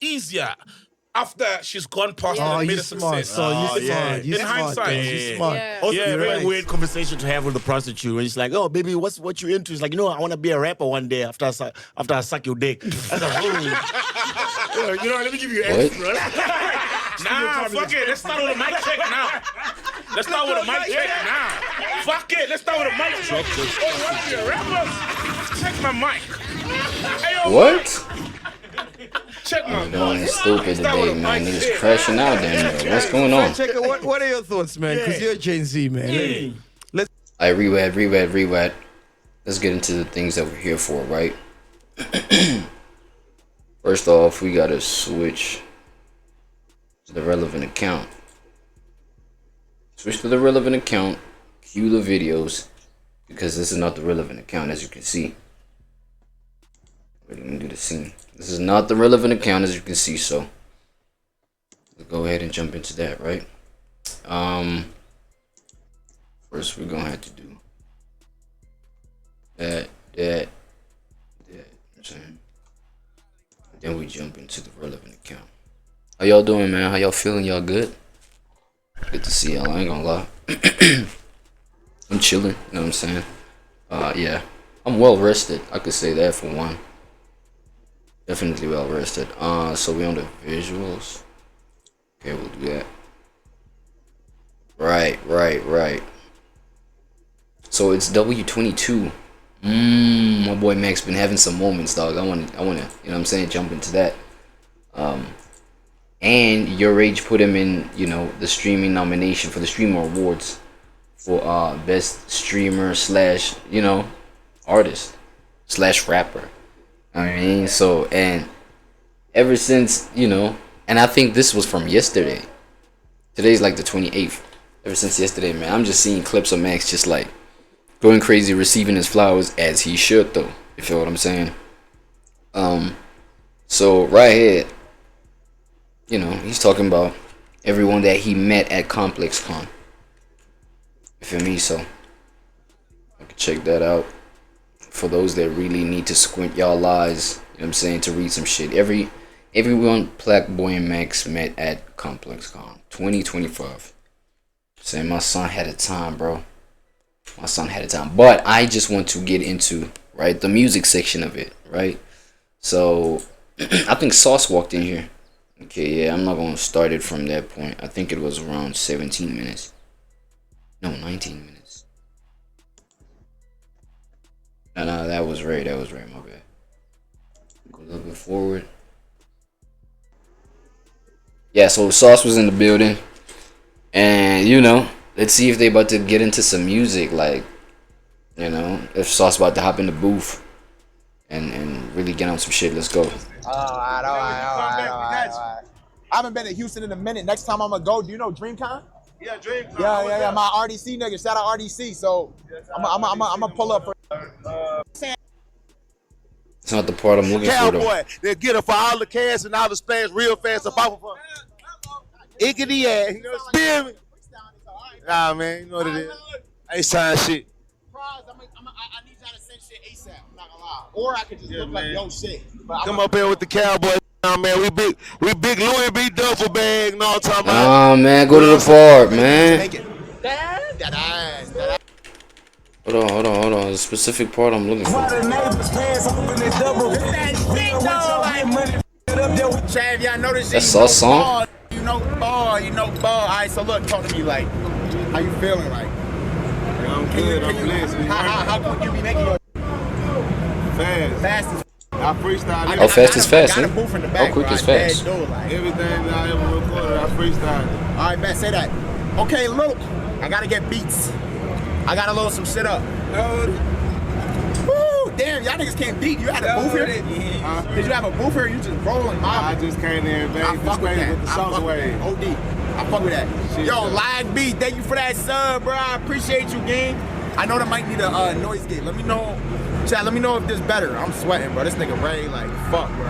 easier after she's gone past and made a success. In hindsight, he's smart. Yeah. Also, Yeah, very right. weird conversation to have with the prostitute. And it's like, oh, baby, what you into? It's like, I want to be a rapper one day after I suck your dick. I was like, oh. Let me give you an extra. Nah, fuck it. Let's start with a mic check now. Let's start with a mic check now. Fuck it. Let's start with a mic check. Oh, you want to be a rapper? Check my mic. Hey, yo, What? check my mic. Doing stupid today, man. Niggas crashing out there. What's going on? Check it. What are your thoughts, man? Because you're Gen Z, man. Alright, ReWAD. Let's get into the things that we're here for, right? First off, we gotta switch to the relevant account. Switch to the relevant account. Cue the videos, because this is not the relevant account, as you can see. Wait, let me do the scene. This is not the relevant account, as you can see. So let's go ahead and jump into that, right? First we're gonna have to do that. Then we jump into the relevant account. How y'all doing, man? How y'all feeling? Y'all good? Good to see y'all. I ain't gonna lie. I'm chilling. You know what I'm saying? Yeah. I'm well rested. I could say that for one. Definitely well rested. So we on the visuals. Okay, we'll do that. Right. So it's W22. My boy Max been having some moments, dog. I wanna, you know what I'm saying, jump into that. And Your Age put him in, the streaming nomination for the Streamer Awards for best streamer / artist / rapper. I mean, so, and ever since, and I think this was from yesterday. Today's like the 28th. Ever since yesterday, man, I'm just seeing clips of Max just like going crazy, receiving his flowers, as he should, though. You feel what I'm saying? So right here, he's talking about everyone that he met at ComplexCon. You feel me? So I can check that out for those that really need to squint y'all eyes. You know what I'm saying, to read some shit. Everyone PLAQUEBOY and Max met at ComplexCon 2025. Saying my son had a time, bro. My son had a time. But I just want to get into, right, the music section of it, right? So I think Sauce walked in here. Okay, yeah, I'm not going to start it from that point. I think it was around 17 minutes. No, 19 minutes. No, that was right. My bad. Go a little bit forward. Yeah, so Sauce was in the building. And, let's see if they about to get into some music. Like, if Sauce about to hop in the booth and really get on some shit. Let's go. All right. I haven't been to Houston in a minute. Next time I'm gonna go. Do you know DreamCon? Yeah, DreamCon. Yeah. My RDC nigga. Shout out RDC. So I'm gonna pull up for. It's not the part I'm looking for, though. Cowboy, they get it for all the cash and all the splash real fast. Ickety ass. You know what I'm saying? Nah, man, you know what it is. I ain't sign shit. I need y'all to send shit ASAP. I'm not gonna lie. Or I could just look like yo shit. Come up here with the Cowboy. Man, we big Louis B. duffel bag. You know what I'm talking about? Oh, man, go to the part, man. That ass. Hold on. The specific part I'm looking for. Chav, y'all know this shit. That's our song? You know ball. Alright, so look, talk to me like, how you feeling like? I'm good, I'm blessed. How quick you be making your fast as I freestyle. How fast is fast, I huh? got a booth in the back, How quick bro. is fast? Everything that I ever recorded, I freestyle. Alright, bet, say that. Okay, look, I gotta get beats. I gotta load some shit up. Woo, damn, y'all niggas can't beat. You had a booth here? Did you have a booth here? You just rolling I just came there and I fuck with that. OD. I fuck with that. Shit, Yo, bro. Lag B, thank you for that sub, bro. I appreciate you, gang. I know that might need a noise gate. Let me know, chat. Let me know if this better. I'm sweating, bro. This nigga Ray, like, fuck, bro.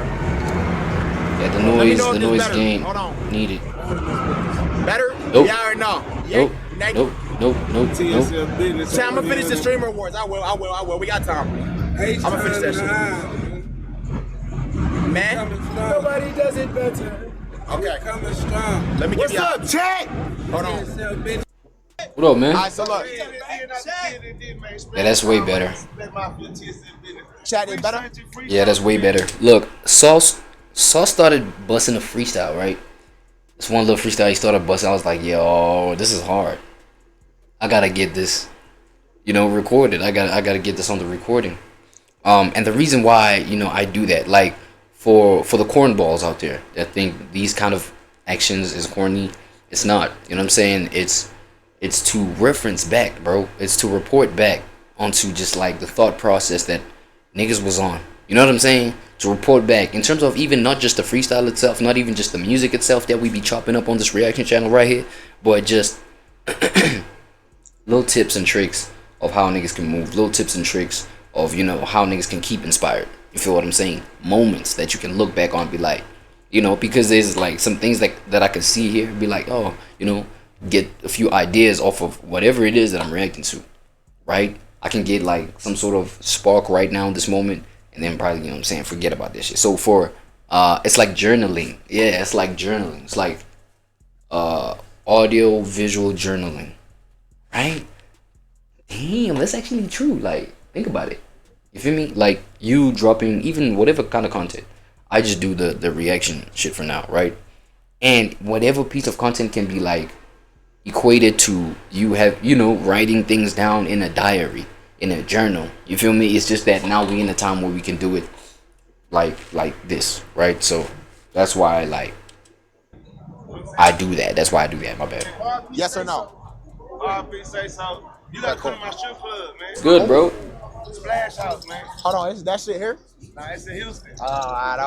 Yeah, the noise gain needed. Better? Nope. Yeah or no? Nope. Nope. Chat, I'm gonna finish the Streamer Awards. I will. We got time. I'm gonna finish that shit. Man, Nobody does it better. okay. Coming strong. Let me give you. What's up, Jack? Hold on. What up, man? All right, so look. Yeah, that's way better. Chat is better. Yeah, that's way better. Look, Sauce started busting a freestyle, right? It's one little freestyle he started busting. I was like, yo, this is hard. I gotta get this, you know, recorded. I gotta get this on the recording. And the reason why, you know, I do that, like for the cornballs out there that think these kind of actions is corny, it's not. You know what I'm saying? It's to reference back, bro. It's to report back onto just like the thought process that niggas was on. You know what I'm saying? To report back in terms of even not just the freestyle itself, not even just the music itself that we be chopping up on this reaction channel right here, but just little tips and tricks of how niggas can move, little tips and tricks of, you know, how niggas can keep inspired. You feel what I'm saying? Moments that you can look back on and be like, you know, because there's like some things that I can see here, be like, oh, you know, get a few ideas off of whatever it is that I'm reacting to, right? I can get like some sort of spark right now in this moment, and then probably, you know what I'm saying, forget about this shit. So for it's like journaling. Yeah, it's like journaling. It's like audio visual journaling, right? Damn, that's actually true. Like, think about it. You feel me? Like, you dropping even whatever kind of content. I just do the reaction shit for now, right? And whatever piece of content can be like equated to you have, you know, writing things down in a diary, in a journal. You feel me? It's just that now we in a time where we can do it like this, right? So that's why I do that. That's why I do that. My bad. Yes or no? You gotta come to my strip club, man. It's good, bro. Splash House, man. Hold on, is that shit here? Nah, it's in Houston. All right.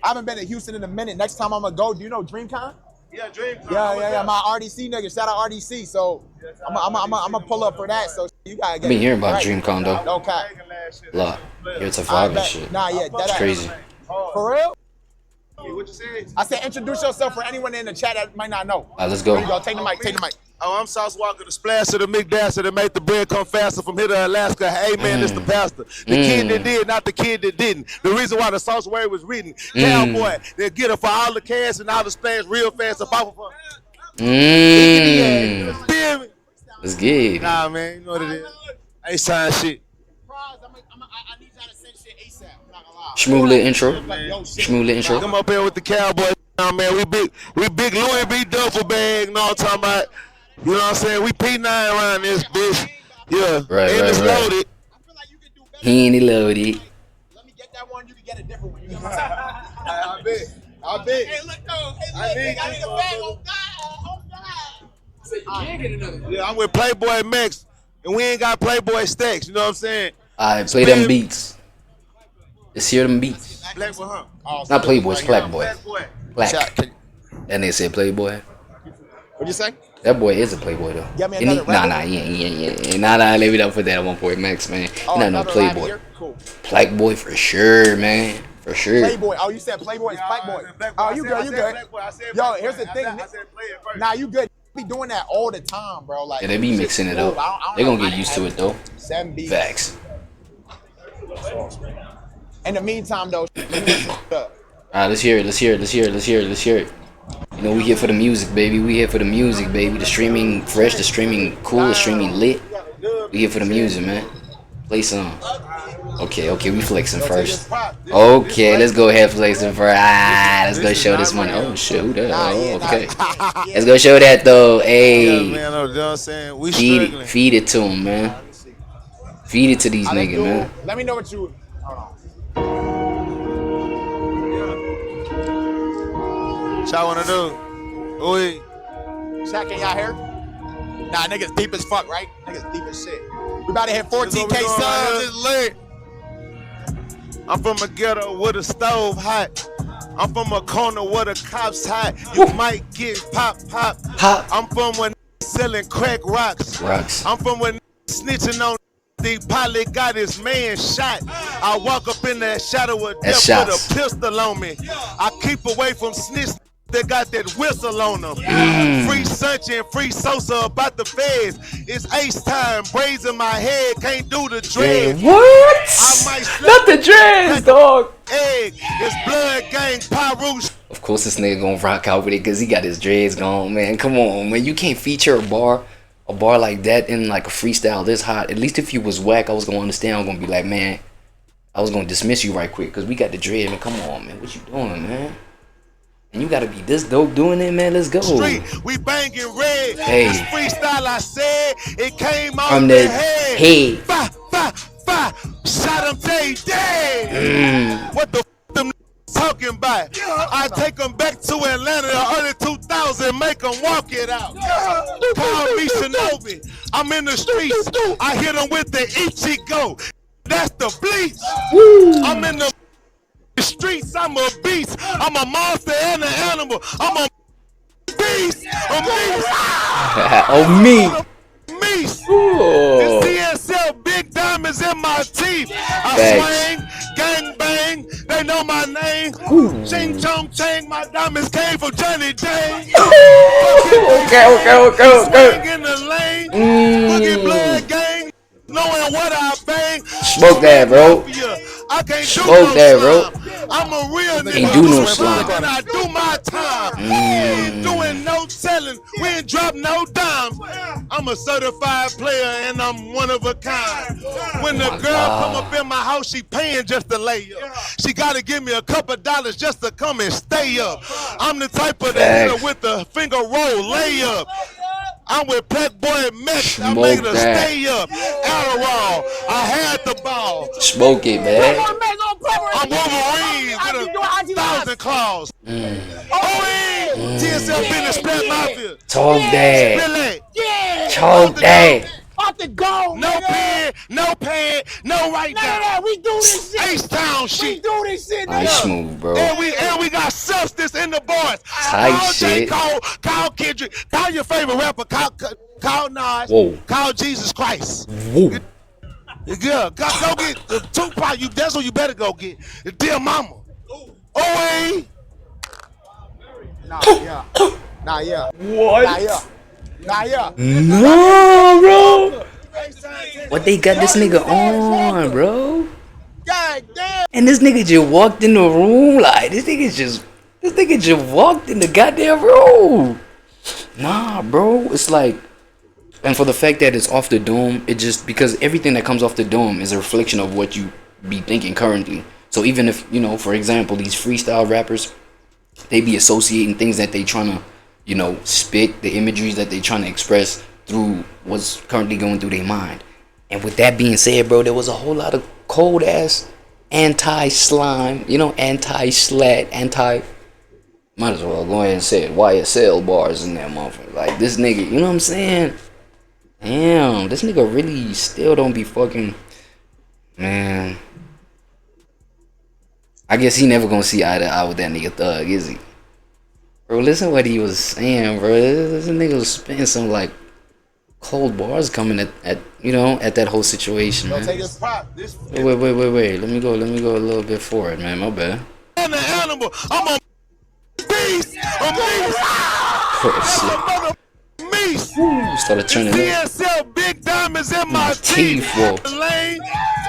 I haven't been to Houston in a minute. Next time I'm gonna go, do you know DreamCon? Yeah, Dream. Yeah. My RDC nigga, shout out RDC. So I'm gonna pull up for that. So you gotta get. I've been hearing about right. DreamCon though. Okay. Lot. It's a I vibe and bet. shit. Nah, yeah, It's crazy. For real? What you said? I said introduce yourself for anyone in the chat that might not know. All right, let's go. Here you go. Take the mic. Take the mic. Oh, I'm Sauce Walker, the splasher, the McDasher that make the bread come faster from here to Alaska. Hey, man, it's the pastor. The kid that did, not the kid that didn't. The reason why the Sauce word was written. Cowboy, they'll get it for all the cash and all the splash real fast. Feel me? Let's get it. Nah, man, you know what it is. I ain't sign shit. I need y'all to send shit ASAP. I'm not gonna lie. Shmoogly intro. Shmoogly intro. Come up here with the cowboy. Nah, man, we big Louis B. duffel bag. Know what I'm talking about? You know what I'm saying? We P9 around this bitch. Yeah. Right. Loaded. I feel like you can do better. He ain't loaded. Let me get that one. You can get a different one. You know what I'm saying? I bet. Hey, look though. I need a bag. Oh God. So you can't get another one. Yeah, I'm with Playboy Max, and we ain't got Playboy Stacks. You know what I'm saying? I play them beats. Let's hear them beats. Black with her. Not Playboy, it's Plaque Boy. Black boy. Plaque. And they said Playboy. What'd you say? That boy is a Playboy though. Get me And he- another rapper. yeah. Nah, let me not put that on 1 Max, man. He not no another Playboy. rapper here? Cool. Plaque Boy for sure, man. For sure. Playboy. Oh, you said Playboy is Playboy. Oh, you good. You good. Yo, here's the thing. Nah, you good. Be doing that all the time, bro. Like, Yeah, they be mixing it up. They gonna get used to it though. 7 beats. Facts. In the meantime, though, Alright, let's hear it. You know, we here for the music, baby. The streaming fresh, the streaming cool, the streaming lit. We here for the music, man. Play some. Okay, we flexing first. Okay, let's go ahead flexing first. Let's go show this one. Oh, shit, who that? Oh, okay. Let's go show that though. Hey, Man, you know what I'm saying? We struggling. feed it to them, man. Feed it to these niggas, man. let me know what you. Hold on. What y'all wanna do? Oi. Chat, can y'all hear? Nah, niggas deep as fuck, right? Niggas deep as shit. We about to hit 14K That's what we subs. doing, It's lit. I'm from a ghetto with a stove hot. I'm from a corner where the cops hot. You might get pop. I'm from when selling crack rocks. I'm from when snitching on the pilot got his man shot. I walk up in that shadow of death with a pistol on me. I keep away from snitch that got that whistle on them. Free Sunche and free Sosa about the feds. It's ace time, braids in my head, can't do the dread. What? I might Not the dreads, dog. egg. It's blood gang, Pyru. Of course, this nigga gonna rock out with it because he got his dreads gone, man. Come on, man. You can't feature a bar like that in like a freestyle this hot. At least if you was whack, I was gonna understand. I was gonna be like, man, I was gonna dismiss you right quick because we got the dread, man. Come on, man. What you doing, man? And you gotta be this dope doing it, man. Let's go. Street, we banging red. Hey. This freestyle I said, it came out From the the head. head. Fa, shot him, they dead. What the f them talking about? I take them back to Atlanta the early 2000, make them walk it out. Call me Shinobi, I'm in the streets. I hit them with the Ichigo. That's the bleach. I'm in the streets, I'm a beast. I'm a monster and an animal. I'm a beast. A beast. Oh, me. Meese. Ooh. It's DSL, big diamonds in my teeth. I swing, gang bang, they know my name. Ching chong chang, my diamonds came from Johnny Dang. Okay. Swing in the lane, boogie blood gang, knowing what I bang. Smoke that, bro. I can't do Smoke no that, slime. bro. I'm a real nigga. Ain't do no slime. And I do my time. We ain't doing no selling. We ain't drop no dimes. I'm a certified player and I'm one of a kind. When the girl come up in my house, she paying just to lay up. She gotta give me a couple dollars just to come and stay up. I'm the type of the hitter with the finger roll layup. I'm with PLAQUEBOY Mix. I make her stay up. Adderall. I had the ball. Smoke it, man. I'm Wolverine with 1,000 claws. TSL business, Splat Mafia. Talk that. Billy. Talk that. Off the go, No pen, no pad, no right down. we do this shit. H-Town We shit. do this shit, Nice nigga. smooth, bro. And we got substance in the boys. Tight Call J. shit. Cole, call Kendrick, call your favorite rapper, call Nas, Whoa. call Jesus Christ. Woo. Yeah, go get the Tupac. That's what you better go get. The Dear Mama. OA. Nah, yeah. What? Nah, yeah. No, bro. What they got this nigga on, bro? God damn. And this nigga just walked in the room like this nigga just walked in the goddamn room. Nah, bro. It's like, and for the fact that it's off the dome, it just because everything that comes off the dome is a reflection of what you be thinking currently. So even if, you know, for example, these freestyle rappers, they be associating things that they trying to, you know, spit, the imageries that they trying to express through what's currently going through their mind. And with that being said, bro, there was a whole lot of cold ass anti-slime, you know, anti-slat, might as well go ahead and say it, YSL bars in that motherfucker. Like this nigga, you know what I'm saying? Damn, this nigga really still don't be fucking, man. I guess he never gonna see eye to eye with that nigga Thug, is he? Bro, listen what he was saying, bro. This nigga was spitting some like cold bars coming at you know, at that whole situation, man. Take this pop. Wait. Let me go a little bit forward, man. My bad. I'm an animal. I'm a beast. Oh, shit. Started turning up. DSL, big diamonds in my teeth. Lane,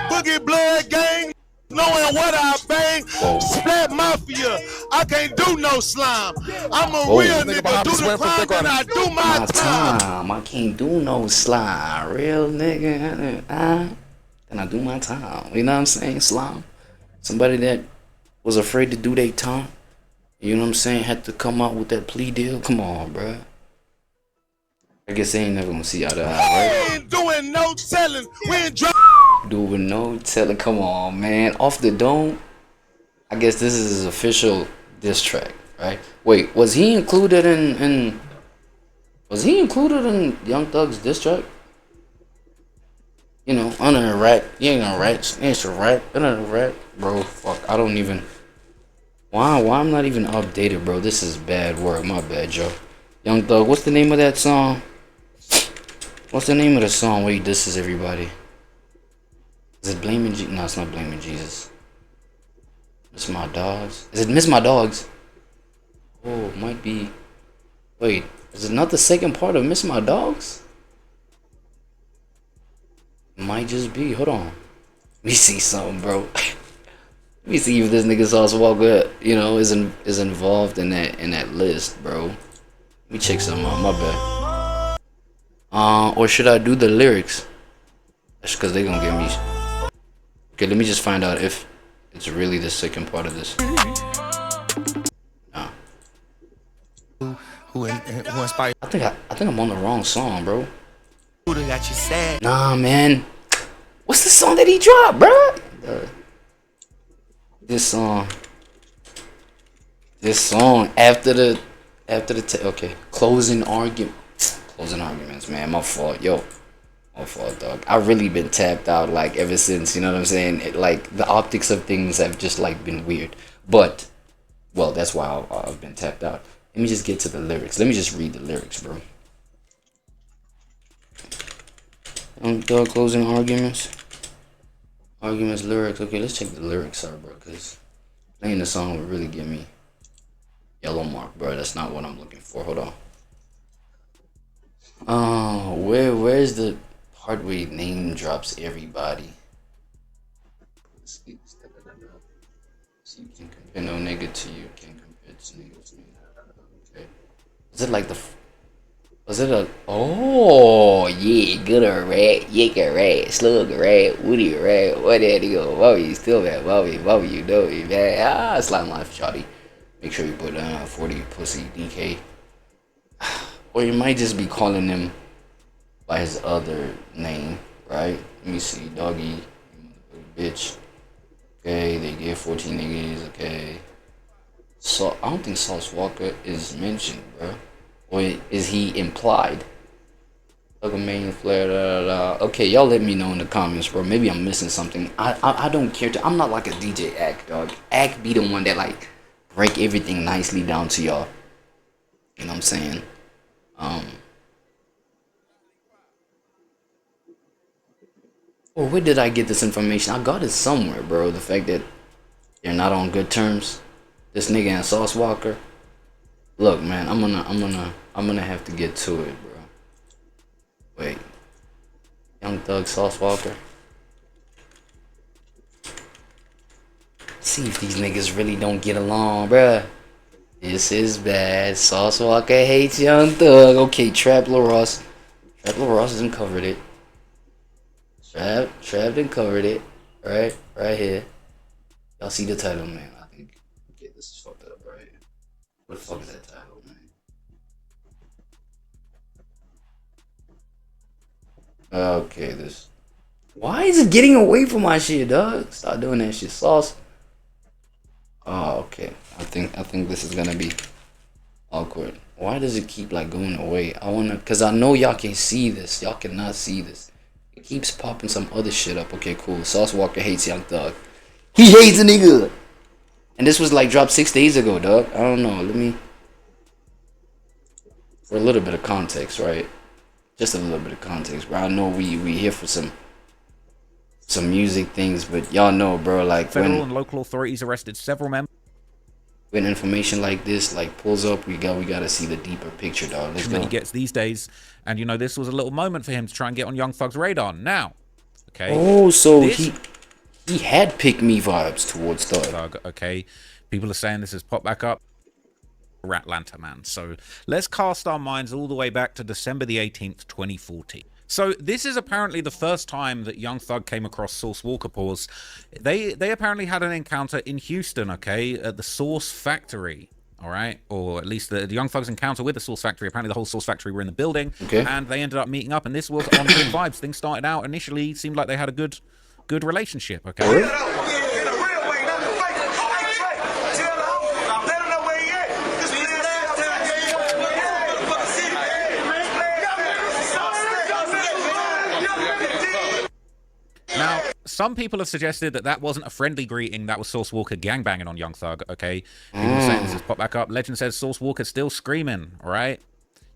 boogie blood gang. Knowing what I bang, Splat Mafia, I can't do no slime. I'm a real nigga, do the crime and I do my time. I can't do no slime, real nigga. And I do my time. You know what I'm saying? Slime. Somebody that was afraid to do their time. You know what I'm saying? Had to come out with that plea deal. Come on, bruh. I guess they ain't never gonna see eye to eye, right? We ain't doing no telling. We ain't doing no telling. Come on, man. Off the dome. I guess this is his official diss track, right? Wait, was he included in Young Thug's diss track? You know, under the rap. You ain't gonna rap. It's a rap. Under the rap. Bro, fuck. I don't even. Why I'm not even updated, bro? This is bad work. My bad, Joe. Young Thug, what's the name of that song? What's the name of the song where he disses everybody? Is it Blaming Jesus? No, it's not Blaming Jesus. Miss My Dogs. Is it Miss My Dogs? Oh, might be. Wait, is it not the second part of Miss My Dogs? Might just be. Hold on. Let me see something, bro. Let me see if this nigga Sauce Walker, you know, is involved in that list, bro. Let me check something out. My bad. Or should I do the lyrics? That's because they gonna give me. Okay, let me just find out if it's really the second part of this. Nah. I think I'm on the wrong song, bro. Nah, man. What's the song that he dropped, bro? This song after the okay, closing arguments, man. My fault, yo. My fault, dog. I've really been tapped out like ever since, you know what I'm saying? Like the optics of things have just like been weird. But well, that's why I've been tapped out. Let me just get to the lyrics. Let me just read the lyrics, bro. Dog, closing arguments. Arguments, lyrics. Okay, let's check the lyrics out, bro, because playing the song would really give me yellow mark, bro. That's not what I'm looking for. Hold on. Where's the part where he name drops everybody? See, you can compare no nigga to you, can't compare this nigga to me. Okay. Is it like the... Was it a... Oh, yeah, good a rat, yick a rat, slug a rat, woody a rat, what that he go, Bobby, still that, Bobby, you know me, man. Slime life, shawty. Make sure you put 40 pussy DK. Or you might just be calling him by his other name, right? Let me see, doggy, bitch. Okay, they get 14 niggas, okay. So, I don't think Sauce Walker is mentioned, bro. Or is he implied? Like a main flare, da, da, da. Okay, y'all let me know in the comments, bro. Maybe I'm missing something. I don't care to. I'm not like a DJ Ack, dog. Ack be the one that like break everything nicely down to y'all. You know what I'm saying? Or where did I get this information? I got it somewhere, bro. The fact that they're not on good terms. This nigga and Sauce Walker. Look, man, I'm gonna have to get to it, bro. Wait, Young Thug, Sauce Walker. See if these niggas really don't get along, bruh. This is bad. Sauce Walker hates Young Thug. Okay, Trap Lil Ross. Trap Lil Ross hasn't covered it. Trap done covered it. Right here. Y'all see the title, man. I think okay, this is fucked up right here. What the fuck is that title, man? Okay, this. Why is it getting away from my shit, dog? Stop doing that shit, Sauce. Oh, okay. I think this is gonna be awkward. Why does it keep like going away? Cause I know y'all can see this. Y'all cannot see this. It keeps popping some other shit up. Okay, cool. Sauce Walker hates Young Thug. He hates a nigga. And this was like dropped 6 days ago, dog. I don't know. Let me... For a little bit of context, right? Just a little bit of context, bro. I know we here for some music things, but y'all know, bro, like federal and local authorities arrested several members. When information like this like pulls up, we gotta see the deeper picture, dog. Let's go. He gets these days, and you know this was a little moment for him to try and get on Young Thug's radar. Now, okay. Oh, so he had pick me vibes towards Thug. Okay, people are saying this has popped back up. Ratlanta, man. So let's cast our minds all the way back to December the 18th, 2014. So this is apparently the first time that Young Thug came across Sauce Walker. Pause. They apparently had an encounter in Houston, okay, at the Sauce Factory. All right, or at least the Young Thug's encounter with the Sauce Factory. Apparently the whole Sauce Factory were in the building, okay, and they ended up meeting up, and this was on good vibes. Things started out initially, seemed like they had a good relationship, okay? Now, some people have suggested that that wasn't a friendly greeting. That was Sauce Walker gangbanging on Young Thug, okay? People are saying this has popped back up. Legend says Sauce Walker's still screaming, all right?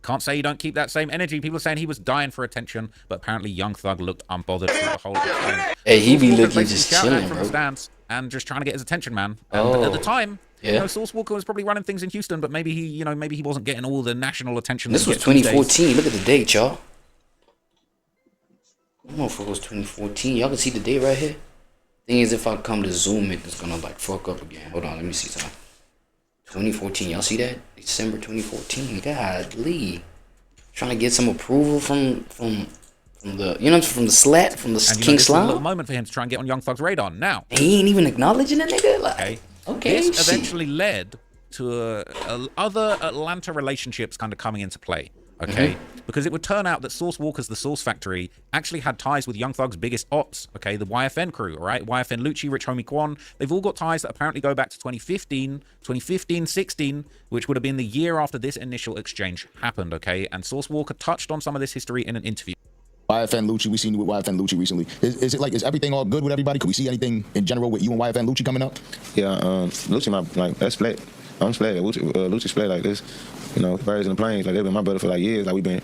Can't say you don't keep that same energy. People are saying he was dying for attention, but apparently Young Thug looked unbothered through the whole thing. Hey, he be looking basically just shouting chilling, from bro. the stands and just trying to get his attention, man. And at the time, you know, Source Walker was probably running things in Houston, but maybe he, you know, maybe he wasn't getting all the national attention. This was 2014. Look at the date, y'all. Motherfucker was 2014. Y'all can see the date right here. Thing is, if I come to zoom it, it's gonna like fuck up again. Hold on, let me see something. 2014. Y'all see that? December 2014. Godly. Trying to get some approval from the, you know, from the slat, from the and, King This Slime. was a little moment for him to try and get on Young Thug's radar. Now he ain't even acknowledging that nigga. Like, okay. This eventually led to other Atlanta relationships kind of coming into play. Okay, because it would turn out that Source Walker's The Source Factory actually had ties with Young Thug's biggest ops, okay, the YFN crew, all right? YFN Lucci, Rich Homie Quan, they've all got ties that apparently go back to 2015, 16, which would have been the year after this initial exchange happened, okay? And Source Walker touched on some of this history in an interview. YFN Lucci, we seen you with YFN Lucci recently. Is it like, is everything all good with everybody? Could we see anything in general with you and YFN Lucci coming up? Yeah, Lucci, like, that's split. I'm split. Lucci split like this. You know, birds in the plains, like, they've been my brother for like years. Like, we've been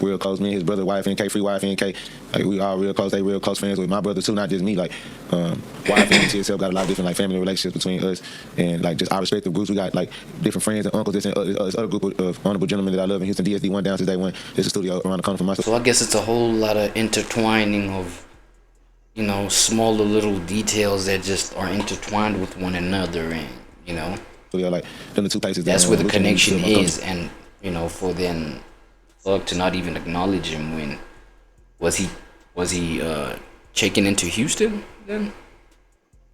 real close. Me and his brother, YFNK, free YFNK. Like, we all real close. They real close friends with my brother too, not just me. Like, YFNK itself got a lot of different like family relationships between us and like just our respective groups. We got like different friends and uncles. This other group of honorable gentlemen that I love in Houston, DSD1 down since day one. There's a studio around the corner from myself. So I guess it's a whole lot of intertwining of, you know, smaller little details that just are intertwined with one another, and you know. So yeah, like them the two places. That's where the connection is, and you know, for then Thug to not even acknowledge him when was he checking into Houston then?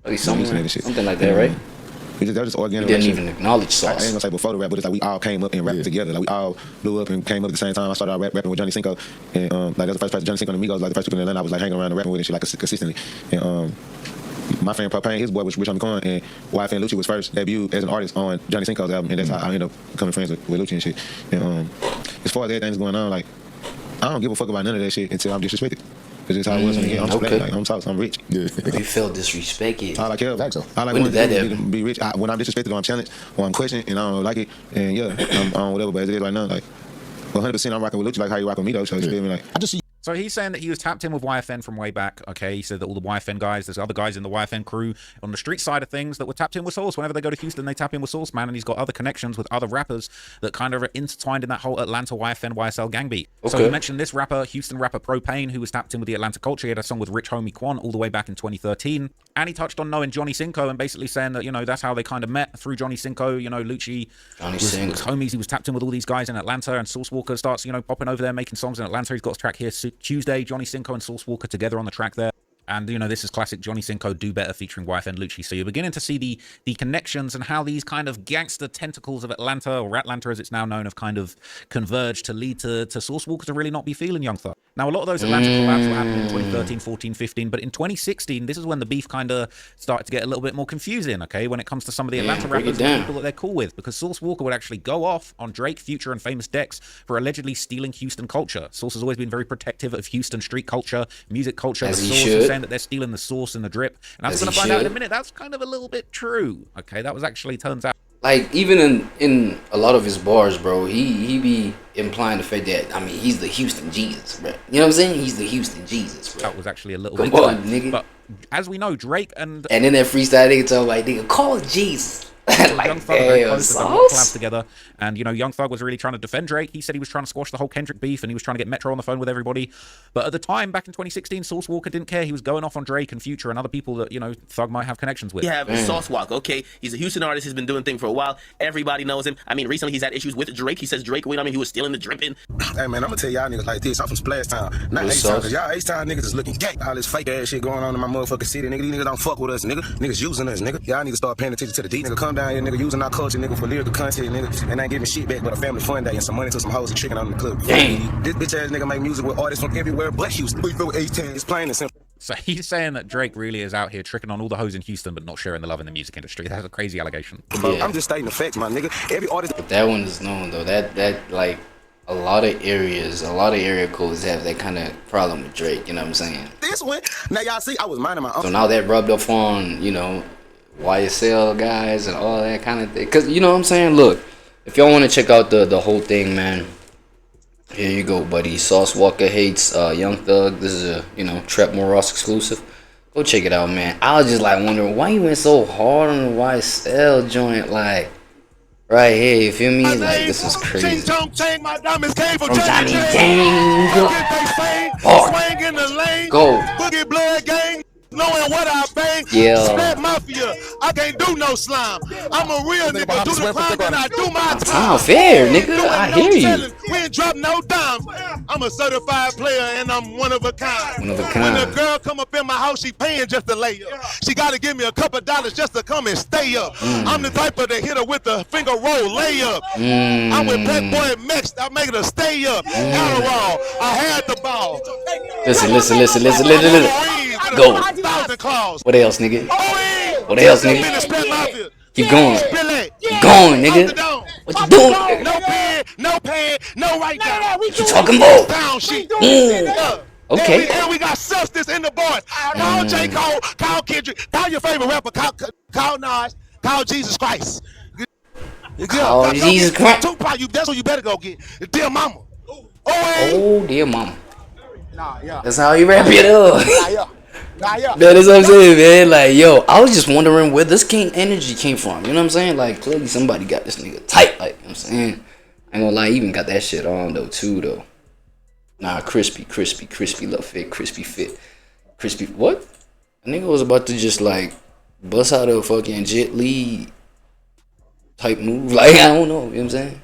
Or something like that, right? That was just organic. He didn't even acknowledge Sauce. I ain't gonna say before the rap, but it's like we all came up and rapped together. Like we all blew up and came up at the same time. I started out rapping with Johnny Cinco, and like that's the first person Johnny Cinco and Amigos, like the first people in Atlanta I was like hanging around and rapping with and shit like consistently. And my friend Propane, his boy was Rich Homie Quan, and YFN Lucci was first debuted as an artist on Johnny Cinco's album, and that's how I ended up becoming friends with Lucci and shit. And as far as everything's going on, like I don't give a fuck about none of that shit until I'm disrespected. Cause it's how it was when I'm split, like I'm tough, I'm rich. You felt disrespected. All I care about. All I want to be rich. When I'm disrespected or I'm challenged or I'm questioned and I don't like it, and yeah, I'm on whatever. But as it is right now, like 100% I'm rocking with Lucci like how you rocking with me though. So you feel me? Like I just see. So he's saying that he was tapped in with YFN from way back, okay? He said that all the YFN guys, there's other guys in the YFN crew on the street side of things that were tapped in with Source. Whenever they go to Houston, they tap in with Source, man, and he's got other connections with other rappers that kind of are intertwined in that whole Atlanta YFN YSL gang beat. Okay. So he mentioned this rapper, Houston rapper Propane, who was tapped in with the Atlanta culture. He had a song with Rich Homie Quan all the way back in 2013. And he touched on knowing Johnny Cinco and basically saying that, you know, that's how they kind of met through Johnny Cinco. You know, Lucci was homies. He was tapped in with all these guys in Atlanta, and Source Walker starts, you know, popping over there, making songs in Atlanta. He's got a track here, Tuesday, Johnny Cinco and Source Walker together on the track there. And, you know, this is classic Johnny Cinco Do Better featuring YFN Lucci. So you're beginning to see the connections and how these kind of gangster tentacles of Atlanta, or Atlanta as it's now known, have kind of converged to lead to Source Walker to really not be feeling Young Thug. Now, a lot of those Atlanta collabs were happening in 2013, 14, 15, but in 2016, this is when the beef kind of started to get a little bit more confusing, okay, when it comes to some of the Atlanta rappers and people that they're cool with, because Source Walker would actually go off on Drake, Future, and Famous Dex for allegedly stealing Houston culture. Source has always been very protective of Houston street culture, music culture, the Source, and saying that they're stealing the Source and the drip, and I'm going to find out in a minute that's kind of a little bit true, okay, that was actually, turns out. Like, even in a lot of his bars, bro, he be implying the fact that, I mean, he's the Houston Jesus, bro. You know what I'm saying? He's the Houston Jesus, bro. That was actually a little bit. Come on, nigga. But as we know, Drake and then that freestyle nigga talking like, nigga, call Jesus. Like, Young Thug very close to collab together, and you know, Young Thug was really trying to defend Drake. He said he was trying to squash the whole Kendrick beef, and he was trying to get Metro on the phone with everybody. But at the time, back in 2016, Source Walker didn't care. He was going off on Drake and Future and other people that, you know, Thug might have connections with. You have Sauce Walk, okay? He's a Houston artist. He's been doing things for a while. Everybody knows him. I mean, recently he's had issues with Drake. He says Drake, wait, I mean, he was stealing the dripping. Hey, man, I'm gonna tell y'all niggas like this. I'm from Splash Town, not H-Town, because y'all H-Town niggas is looking gay. All this fake ass shit going on in my motherfucking city, nigga. These niggas don't fuck with us, nigga. Niggas using us, nigga. Y'all need to start paying attention to the D. Nigga, come down here, nigga, using our culture, nigga, for lyrical content, nigga, and ain't giving shit back but a family fun day and some money to some hoes and tricking on the club. Dang. This bitch ass nigga make music with artists from everywhere but Houston. We feel H-Town. It's plain and simple. So he's saying that Drake really is out here tricking on all the hoes in Houston but not sharing the love in the music industry. That's a crazy allegation. Yeah. I'm just stating the facts, my nigga. Every artist. But that one is known though. That like a lot of area codes have that kind of problem with Drake. You know what I'm saying? This one. Now y'all see, I was minding my own. So now that rubbed up on, you know, YSL guys and all that kind of thing. Cause you know what I'm saying? Look, if y'all want to check out the whole thing, man, Here you go, buddy. Sauce Walker hates Young Thug. This is a, you know, Trap Moros exclusive. Go check it out, man. I was just like wondering why you went so hard on the YSL joint, like right here. You feel me? Like this is crazy. From Johnny Gang. Go. Boogie Blood Gang. Knowing what I bang, yeah. Snap Mafia, I can't do no slime. I'm a real nigga, do the crime and I do my time. Oh, fair, nigga. I hear you. We ain't drop no dimes. I'm a certified player and I'm one of a kind. One of a kind. When a girl come up in my house, she paying just to lay up. She gotta give me a couple dollars just to come and stay up. I'm the type of to hit her with a finger roll layup. I'm with PLAQUEBOY mixed, I make her stay up. Adderall, I had the ball. Listen. Go. What else, nigga? What else, nigga? Keep going. Keep going, nigga. What you doing? No pen, no right down. What you talking about? Okay. And we got substance in the boys. Call J. Cole, call Kendrick, call your favorite rapper, call Nas, call Jesus Christ. Call Jesus Christ. Tupac, that's what you better go get. Dear Mama. Oh, dear Mama. That's how you wrap it up. That is what I'm saying, man. Like, yo, I was just wondering where this energy came from. You know what I'm saying? Like, clearly somebody got this nigga tight. Like, you know what I'm saying? I ain't gonna lie, he even got that shit on, though, too, though. Nah, crispy love fit, crispy fit. Crispy, what? A nigga was about to just, like, bust out a fucking Jet Li type move. Like, I don't know. You know what I'm saying?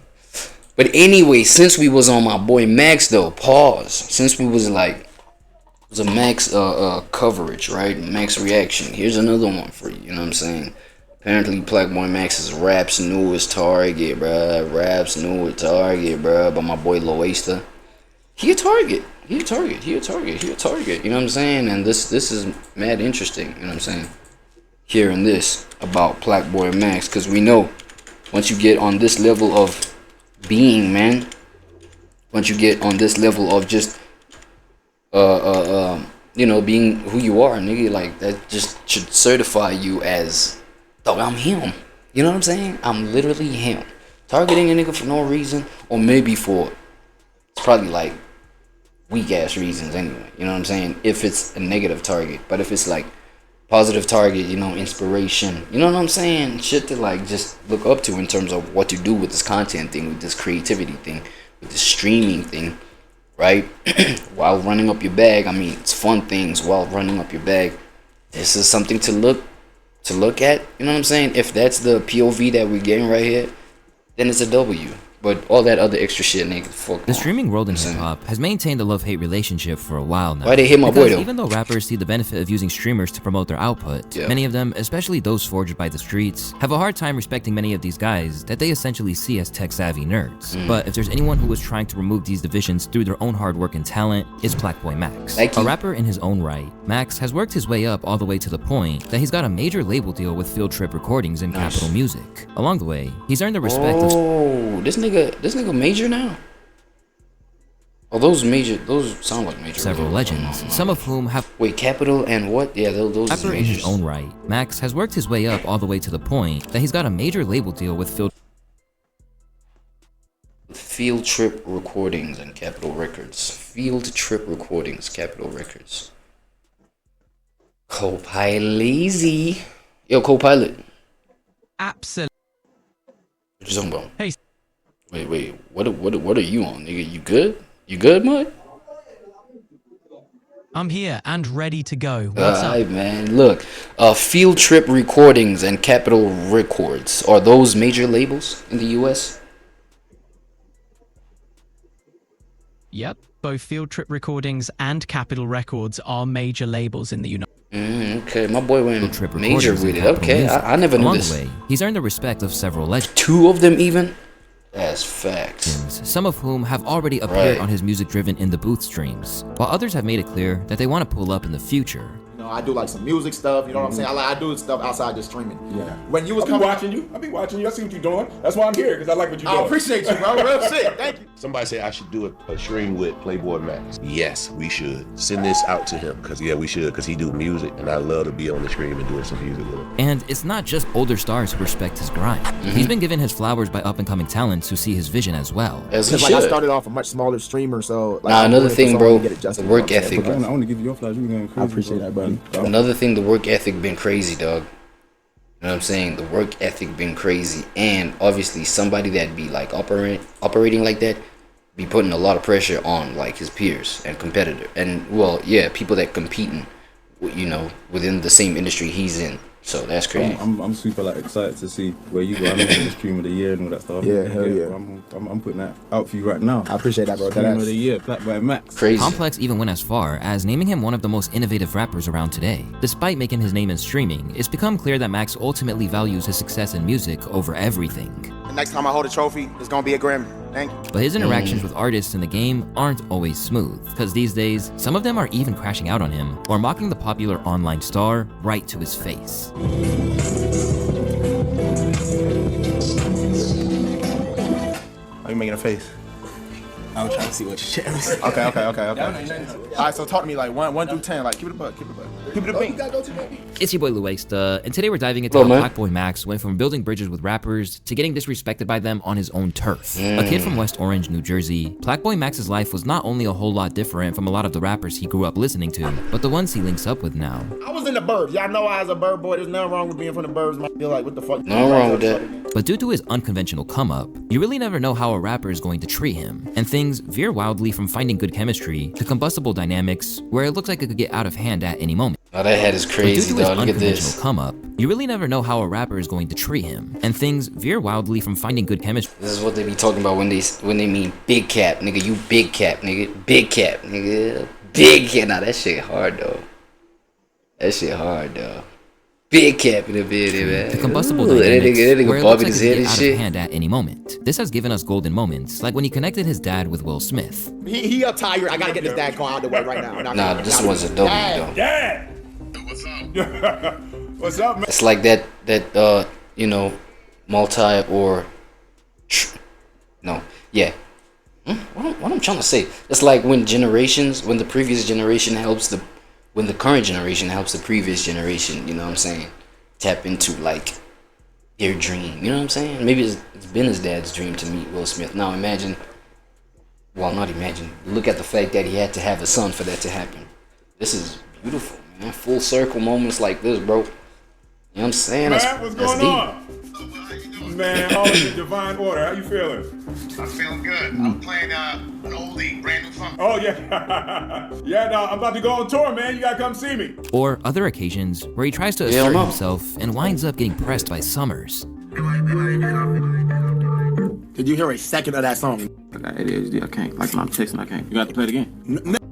But anyway, since we was on my boy Max, though, pause. Since we was, like, it was a Max coverage, right? Max reaction. Here's another one for you. You know what I'm saying? Apparently, PLAQUEBOY Max's Rap's newest target, bruh. Rap's newest target, bruh. But my boy Loesta, he a target. You know what I'm saying? And this is mad interesting. You know what I'm saying? Hearing this about PLAQUEBOY Max, because we know once you get on this level of being, man. Once you get on this level of just you know, being who you are, nigga, like that just should certify you as, oh, I'm him. You know what I'm saying? I'm literally him. Targeting a nigga for no reason, or maybe for, it's probably like weak ass reasons anyway. You know what I'm saying? If it's a negative target, but if it's like positive target, you know, inspiration, you know what I'm saying? Shit to like just look up to in terms of what to do with this content thing, with this creativity thing, with this streaming thing. Right? While running up your bag, I mean, it's fun things while running up your bag. This is something to look at. You know what I'm saying? If that's the POV that we're getting right here, then it's a W. But all that other extra shit, nigga, fuck. The streaming world in hip-hop has maintained a love-hate relationship for a while now. Why they hit my boy, though? Even though rappers see the benefit of using streamers to promote their output, many of them, especially those forged by the streets, have a hard time respecting many of these guys that they essentially see as tech-savvy nerds. But if there's anyone who is trying to remove these divisions through their own hard work and talent, it's PLAQUEBOY Max. A rapper in his own right, Max has worked his way up all the way to the point that he's got a major label deal with Field Trip Recordings and Capitol Music. Along the way, he's earned the respect of... Oh, this nigga major now? Oh, those sound like major. Several legends, some of whom have... Wait, Capitol and what? Yeah, those rapper in his own right, Max has worked his way up all the way to the point that he's got a major label deal with Field Trip Recordings and Capitol Records. Field Trip Recordings, Capitol Records. Co-Pilot. Yo, Co-Pilot. Absolutely. What you talking about? Hey. Wait. What are you on, nigga? You good? You good, Mud? I'm here and ready to go. What's up? Man. Look, Field Trip Recordings and Capitol Records. Are those major labels in the U.S.? Yep. Both Field Trip Recordings and Capitol Records are major labels in the United States. Okay, my boy went major with it. Okay, I never knew this. Along the way, he's earned the respect of several legends. 2 of them even? That's facts. Some of whom have already appeared on his music driven In the Booth streams, while others have made it clear that they want to pull up in the future. know, I do like some music stuff. You know what I'm saying? I do stuff outside just streaming. Yeah. When you was I'll be coming, watching you. I see what you're doing. That's why I'm here, because I like what you're doing. I appreciate you, bro. Real shit. Thank you. Somebody said I should do a stream with Playboy Max. Yes, we should. Send this out to him, because we should, because he do music, and I love to be on the stream and doing some music with him. And it's not just older stars who respect his grind. He's been given his flowers by up-and-coming talents who see his vision as well. As he should. I started off a much smaller streamer, so like, another thing, bro, the work ethic. I want to give you your flowers. I appreciate that, buddy. Another thing, the work ethic been crazy, dog. You know what I'm saying? The work ethic been crazy, and obviously somebody that be like operating like that be putting a lot of pressure on like his peers and competitor, and well, yeah, people that competing, you know, within the same industry he's in. So that's crazy. I'm super like excited to see where you go. I'm in the stream of the year and all that stuff. Yeah, hell yeah. I'm putting that out for you right now. I appreciate that, bro. Stream of the year, PLAQUEBOY Max. Crazy. Complex even went as far as naming him one of the most innovative rappers around today. Despite making his name in streaming, it's become clear that Max ultimately values his success in music over everything. The next time I hold a trophy, it's gonna be a Grammy. Thank you. But his interactions with artists in the game aren't always smooth, because these days, some of them are even crashing out on him or mocking the popular online star right to his face. Are you making a face? I was trying to see what your chair was. Okay. All right, so talk to me like 1 through 10. Like keep it a buck, keep it a beat. It's your boy Luesta, and today we're diving into how PLAQUEBOY Max went from building bridges with rappers to getting disrespected by them on his own turf. A kid from West Orange, New Jersey, PLAQUEBOY Max's life was not only a whole lot different from a lot of the rappers he grew up listening to, but the ones he links up with now. I was in the burbs. Y'all know I was a bird boy. There's nothing wrong with being from the burbs. I feel like, what the fuck? Nothing wrong with that. But due to his unconventional come-up, you really never know how a rapper is going to treat him, and things veer wildly from finding good chemistry to combustible dynamics where it looks like it could get out of hand at any moment. Oh, that head is crazy, dog. Look at this. Come up, you really never know how a rapper is going to treat him, and things veer wildly from finding good chemistry. This is what they be talking about when they mean big cap, nigga. You big cap, nigga. Big cap, nigga. Big cap. Nah, that shit hard though. Big cap in the video, man. The combustible dynamics, that nigga where it bobbing looks his like head it and get out shit. of hand at any moment. This has given us golden moments, like when he connected his dad with Will Smith. He up tired. I gotta get this dad call out the way right now. Nah, this one's a W though. Dad! What's up? What's up, man? It's like that you know, multi or no, yeah. What I'm trying to say? It's like when the previous generation helps when the current generation helps the previous generation, you know what I'm saying, tap into like their dream, you know what I'm saying? Maybe it's been his dad's dream to meet Will Smith. Now not imagine, look at the fact that he had to have a son for that to happen. This is beautiful, man. Full circle moments like this, bro. You know what I'm saying? Man, what's going on? Man, all in divine order. How you feeling? I feel good. I'm playing an oldie, brand new song. Oh, yeah. Yeah, no, I'm about to go on tour, man. You gotta come see me. Or other occasions where he tries to assert himself and winds up getting pressed by Summers. Did you hear a second of that song? I got ADHD. I can't. Like when I'm texting, I can't. You got to play it again.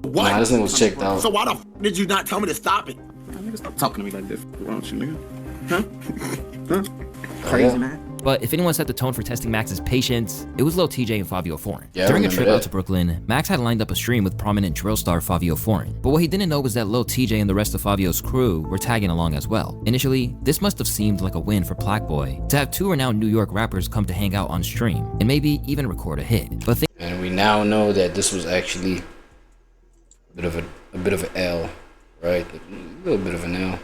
What? Nah, this thing was checked out. So why the f did you not tell me to stop it? Nigga, stop talking to me like this. Why don't you, nigga? Huh? Crazy, man. But if anyone set the tone for testing Max's patience, it was Lil TJ and Fabio Foreign. Yeah, During a trip out to Brooklyn, Max had lined up a stream with prominent drill star Fabio Foreign. But what he didn't know was that Lil TJ and the rest of Fabio's crew were tagging along as well. Initially, this must have seemed like a win for PLAQUEBOY to have two renowned New York rappers come to hang out on stream and maybe even record a hit. But and we now know that this was actually a bit of an L, right? A little bit of an L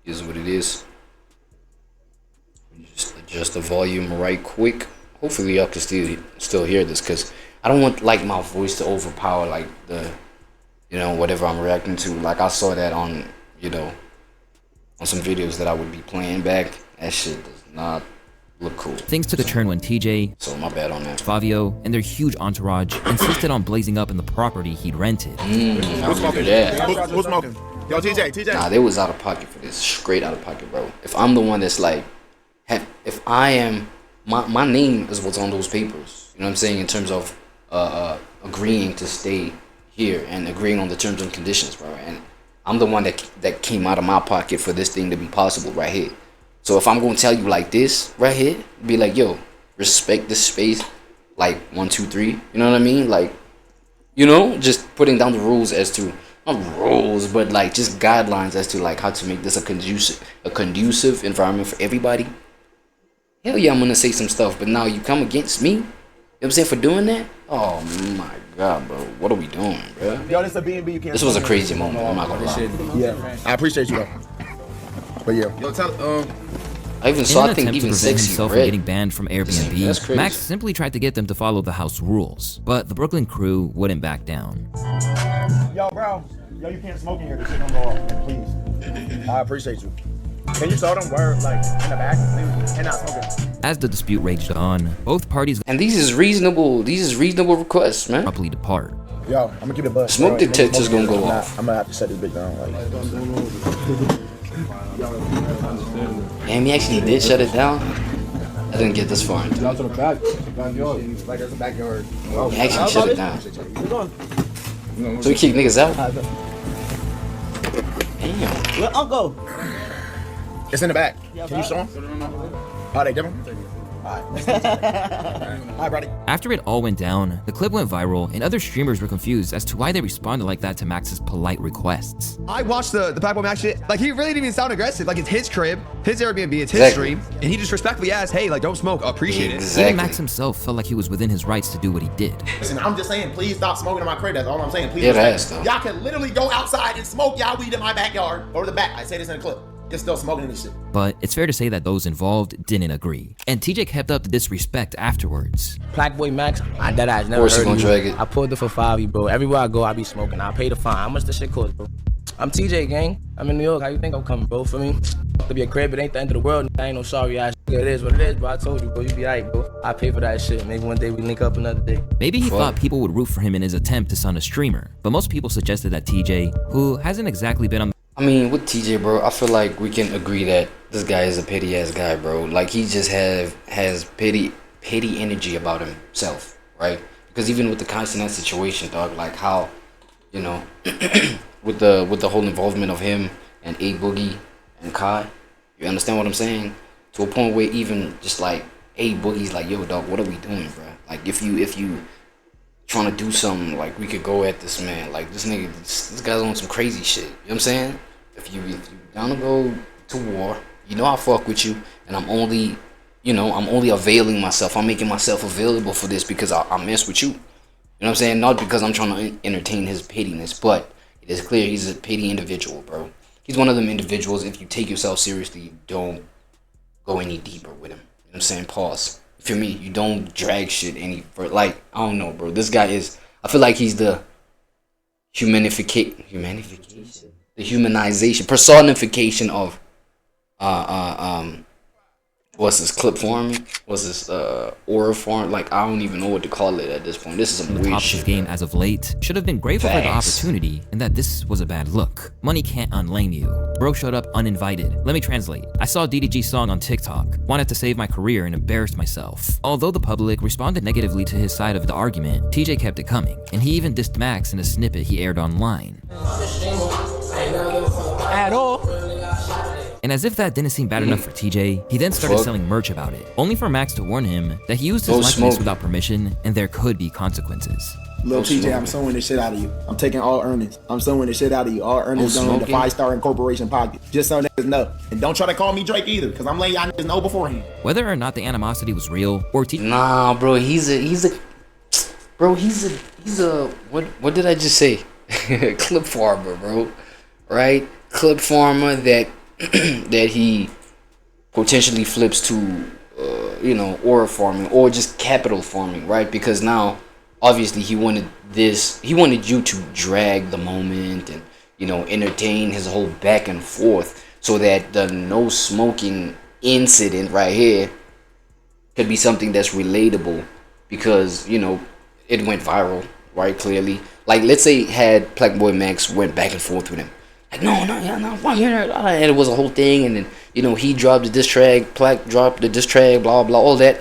is what it is. Just adjust the volume right quick. Hopefully y'all can still hear this, because I don't want like my voice to overpower like the, you know, whatever I'm reacting to. Like I saw that on, you know, on some videos that I would be playing back. That shit does not look cool. Things took a turn when TJ, so my bad on that, Fabio, and their huge entourage insisted on blazing up in the property he'd rented. Who's smoking? Who's smoking? Yo, TJ. Nah, they was out of pocket for this. Straight out of pocket, bro. If I'm the one that's like, if I am, my name is what's on those papers. You know what I'm saying? In terms of agreeing to stay here and agreeing on the terms and conditions, bro. And I'm the one that came out of my pocket for this thing to be possible right here. So if I'm gonna tell you like this right here, be like, yo, respect this space, like 1, 2, 3. You know what I mean? Like, you know, just putting down the rules as to rules, but like just guidelines as to like how to make this a conducive environment for everybody. Hell yeah, I'm gonna say some stuff, but now you come against me. You know what I'm saying, for doing that? Oh my god, bro. What are we doing, bro? Yo, this a B&B. You can't. This was a crazy moment. I'm not gonna lie. Yeah, I appreciate you though. But yeah, yo, tell I even In saw, an I think, attempt to even prevent Sexy himself from Red. getting banned from That's Airbnb, crazy. Max simply tried to get them to follow the house rules, but the Brooklyn crew wouldn't back down. yo, bro. Yo, you can't smoke in here. This shit don't go off, man. Please. I appreciate you. Can you show them where, like, in the back? Please. And not smoking. As the dispute raged on, both parties And these is reasonable requests, man. abruptly depart. Yo, I'm gonna keep it buzz. Smoke detector's gonna go off. I'm gonna have to shut this bitch down. Like. Damn, he actually did shut it down. I didn't get this far into it. to the back. Backyard. Like there's a backyard. He actually shut it down. So he kicked niggas out? Damn. Where Uncle? It's in the back. Can you show them? Oh, they different? Alright. Hi, buddy. After it all went down, the clip went viral, and other streamers were confused as to why they responded like that to Max's polite requests. I watched the PLAQUEBOY Max shit. Like, he really didn't even sound aggressive. Like, it's his crib, his Airbnb, it's his stream, and he just respectfully asked, hey, like, don't smoke, appreciate it. Even Max himself felt like he was within his rights to do what he did. Listen, I'm just saying, please stop smoking in my crib. That's all I'm saying. Please. Yeah, that is though. Y'all can literally go outside and smoke y'all weed in my backyard or the back. I say this in the clip. You're still smoking this shit. But it's fair to say that those involved didn't agree, and TJ kept up the disrespect afterwards. PLAQUEBOY Max, I dead ass never heard of you. I pulled it for 5, bro. Everywhere I go, I be smoking. I pay the fine. How much the shit cost, bro? I'm TJ, gang. I'm in New York. How you think I'm coming, bro? For me, to be a crib, it ain't the end of the world. I ain't no sorry ass. It is what it is, bro. I told you, bro. You be alright, bro. I pay for that shit. Maybe one day we link up another day. Maybe he thought people would root for him in his attempt to sound a streamer, but most people suggested that TJ, who hasn't exactly been on I mean, with TJ, bro, I feel like we can agree that this guy is a petty ass guy, bro. Like, he just has petty energy about himself, right? Because even with the constant situation, dog, like how, you know, with the whole involvement of him and A Boogie and Kai, you understand what I'm saying? To a point where even just like A Boogie's like, yo, dog, what are we doing, bro? Like, if you trying to do something, like, we could go at this man. Like, this nigga, this guy's on some crazy shit. You know what I'm saying? If you down to go to war, you know I fuck with you, and I'm only availing myself. I'm making myself available for this because I mess with you. You know what I'm saying? Not because I'm trying to entertain his pettiness, but it is clear he's a petty individual, bro. He's one of them individuals, if you take yourself seriously, you don't go any deeper with him. You know what I'm saying? Pause. For me, you don't drag shit any further. Like, I don't know, bro. This guy is, I feel like he's the humanization, personification of what's this, clip farming? What's this, aura farm? Like, I don't even know what to call it at this point. This is some the weird top of shit. his game as of late, should have been grateful for the Facts. opportunity and that this was a bad look. Money can't unlame you. Bro showed up uninvited. Let me translate. I saw DDG's song on TikTok, wanted to save my career and embarrassed myself. Although the public responded negatively to his side of the argument, TJ kept it coming, and he even dissed Max in a snippet he aired online. At all. And as if that didn't seem bad enough for TJ, he then started selling merch about it, only for Max to warn him that he used his likeness without permission and there could be consequences. Lil TJ, I'm suing the shit out of you. I'm taking all earnings. I'm suing the shit out of you. All earnings going to the 5-star incorporation pocket. Just so niggas know. And don't try to call me Drake either, because I'm letting y'all niggas know beforehand. Whether or not the animosity was real or TJ. Nah, bro, he's a what did I just say? Clip farmer, bro. Right? Clip farmer that that he potentially flips to aura farming or just capital farming, right? Because now obviously he wanted you to drag the moment and entertain his whole back and forth so that the no smoking incident right here could be something that's relatable because it went viral, right? Clearly, like, let's say had PLAQUEBOY Max went back and forth with him, like, no, and it was a whole thing, and then he dropped the diss track, Plaque dropped the diss track, blah blah, all that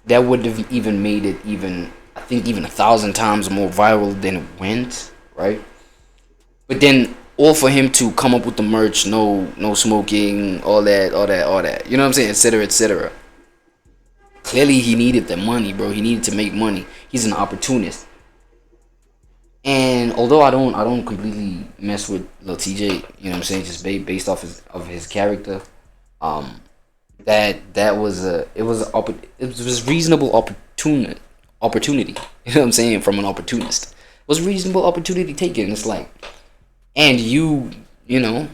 would have even made it I think 1,000 times more viral than it went, right? But then all for him to come up with the merch, no smoking, all that, you know what I'm saying, etc., etc. Clearly he needed the money, bro. He needed to make money. He's an opportunist. And although I don't completely mess with Lil TJ, you know what I'm saying, just based off of his character, that was reasonable opportunity. You know what I'm saying, from an opportunist. It was reasonable opportunity taken. It's like, and you know,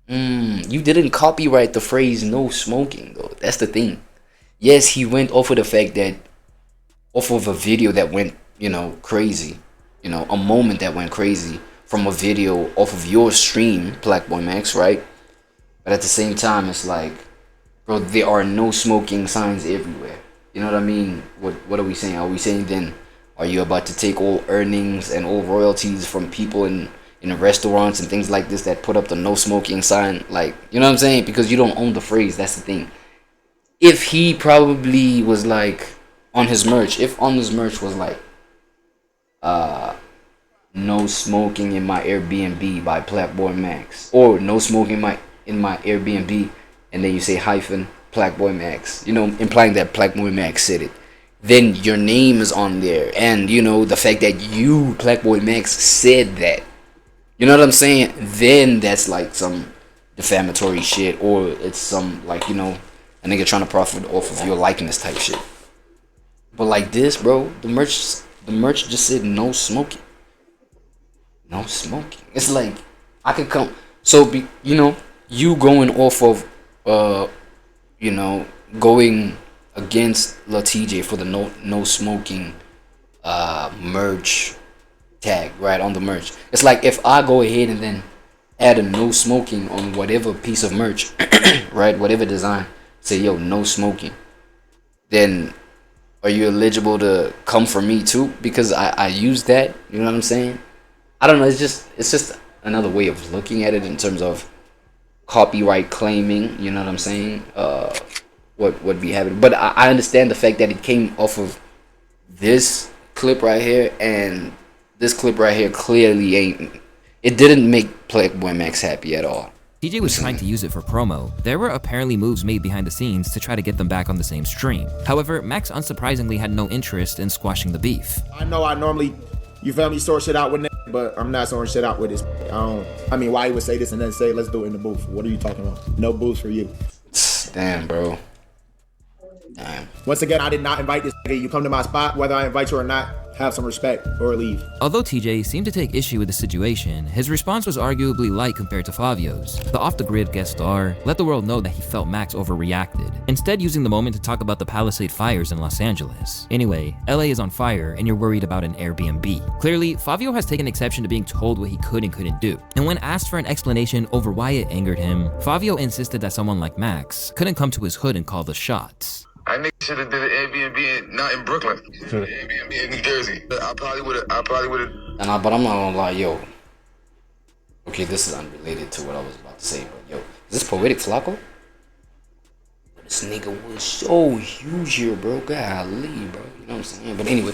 you didn't copyright the phrase "no smoking" though. That's the thing. Yes, he went off of the fact that, off of a video that went, you know, crazy. You know, a moment that went crazy from a video off of your stream, PLAQUEBOY Max, right? But at the same time, it's like, bro, there are no smoking signs everywhere. You know what I mean? What are we saying? Are we saying then, are you about to take all earnings and all royalties from people in restaurants and things like this that put up the no smoking sign? Like, you know what I'm saying? Because you don't own the phrase. That's the thing. If he probably was like, on his merch, was like, no smoking in my Airbnb by PLAQUEBOY Max, or no smoking in my Airbnb, and then you say hyphen PLAQUEBOY Max, you know, implying that PLAQUEBOY Max said it, then your name is on there, and you know, the fact that you, PLAQUEBOY Max, said that, you know what I'm saying, then that's like some defamatory shit, or it's some, like, you know, a nigga trying to profit off of your likeness type shit. But like this, bro, the merch just said no smoking. No smoking. It's like, I could come, so be, you know, you going off of you know, going against Lil TJ for the no smoking merch tag, right, on the merch. It's like if I go ahead and then add a no smoking on whatever piece of merch, right, whatever design, say, yo, no smoking, then are you eligible to come for me too? Because I use that, you know what I'm saying? I don't know, it's just another way of looking at it in terms of copyright claiming, you know what I'm saying? What be happening. But I understand the fact that it came off of this clip right here, and this clip right here clearly it didn't make PLAQUEBOY Max happy at all. TJ was trying to use it for promo. There were apparently moves made behind the scenes to try to get them back on the same stream. However, Max unsurprisingly had no interest in squashing the beef. I know I normally, you feel me, sort shit out with niggas, but I'm not sorting shit out with this. I mean, why he would say this and then say, let's do it in the booth? What are you talking about? No booth for you. Damn, bro. Damn. Once again, I did not invite this nigga. You come to my spot, whether I invite you or not, have some respect or leave. Although TJ seemed to take issue with the situation, his response was arguably light compared to Fabio's. The off-the-grid guest star let the world know that he felt Max overreacted, instead using the moment to talk about the Palisade fires in Los Angeles. Anyway, LA is on fire and you're worried about an Airbnb. Clearly, Fabio has taken exception to being told what he could and couldn't do. And when asked for an explanation over why it angered him, Fabio insisted that someone like Max couldn't come to his hood and call the shots. I should have did an Airbnb not in Brooklyn. Airbnb in New Jersey. I probably would have. But I'm not gonna lie, yo. Okay, this is unrelated to what I was about to say, but yo, is this Poetic Flacco? This nigga was so huge here, bro. Golly, bro. You know what I'm saying? But anyway,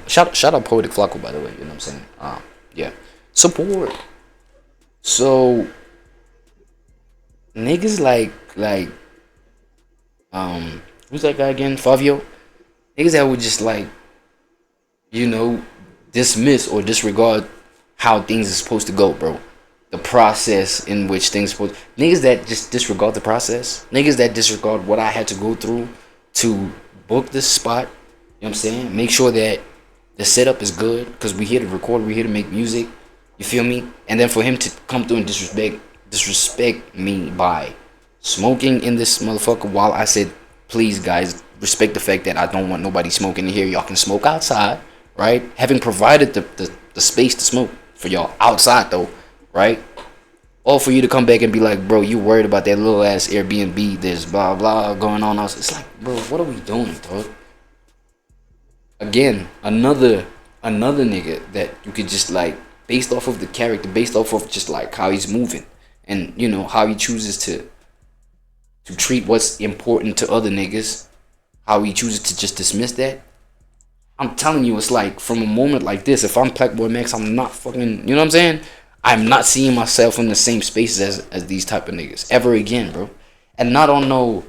shout out Poetic Flacco, by the way. You know what I'm saying? Yeah, support. So niggas like. Who's that guy again? Fabio? Niggas that would just like, you know, dismiss or disregard how things are supposed to go, bro. The process in which things are supposed to... Niggas that just disregard the process. Niggas that disregard what I had to go through to book this spot. You know what I'm saying? Make sure that the setup is good, because we're here to record, we're here to make music. You feel me? And then for him to come through and disrespect me by smoking in this motherfucker while I said, please guys, respect the fact that I don't want nobody smoking in here. Y'all can smoke outside, right? Having provided the space to smoke for y'all outside though, right? Or for you to come back and be like, bro, you worried about that little ass Airbnb, there's blah blah going on. It's like, bro, what are we doing, dog? Again, another nigga that you could just like, based off of the character, based off of just like how he's moving and, you know, how he chooses to treat what's important to other niggas, how he chooses to just dismiss that. I'm telling you, it's like, from a moment like this, if I'm PLAQUEBOY Max, I'm not fucking, you know what I'm saying? I'm not seeing myself in the same spaces as these type of niggas ever again, bro. And not on no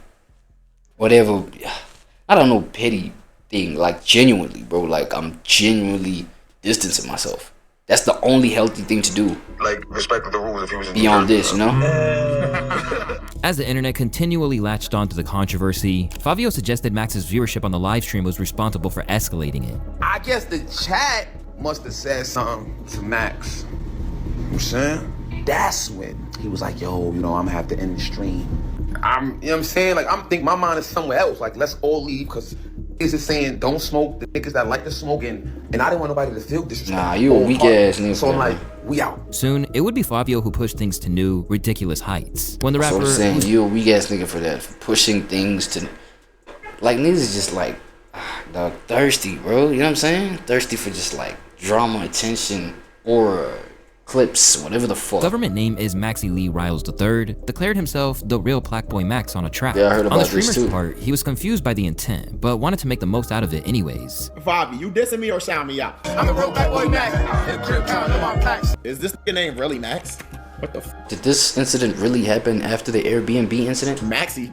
petty thing, like genuinely, bro. Like, I'm genuinely distancing myself. That's the only healthy thing to do. Like, respect the rules if he was in beyond this, you know? As the internet continually latched onto the controversy, Fabio suggested Max's viewership on the live stream was responsible for escalating it. I guess the chat must have said something to Max. You know what I'm saying? That's when he was like, yo, you know, I'm gonna have to end the stream. You know what I'm saying? Like, I'm thinking my mind is somewhere else. Like, let's all leave, because it's just saying don't smoke, the niggas that like to smoke, and I didn't want nobody to feel disrespectful. Nah, you a weak ass nigga. So I'm like, we out. Soon, it would be Fabio who pushed things to new, ridiculous heights. When the That's rapper... what I'm saying, you a weak ass nigga for that, for pushing things to... Like, niggas is just like, dog, thirsty, bro. You know what I'm saying? Thirsty for just like drama, attention, or clips, whatever the fuck. Government name is Maxie Lee Riles III, declared himself the real PLAQUEBOY Max on a track. Yeah, I heard about on the this streamer's too. part, he was confused by the intent, but wanted to make the most out of it anyways. Fabi, you dissing me or shout me out? I'm the real PLAQUEBOY Max. Is this nigga name really Max? What the f? Did this incident really happen after the Airbnb incident? Maxie.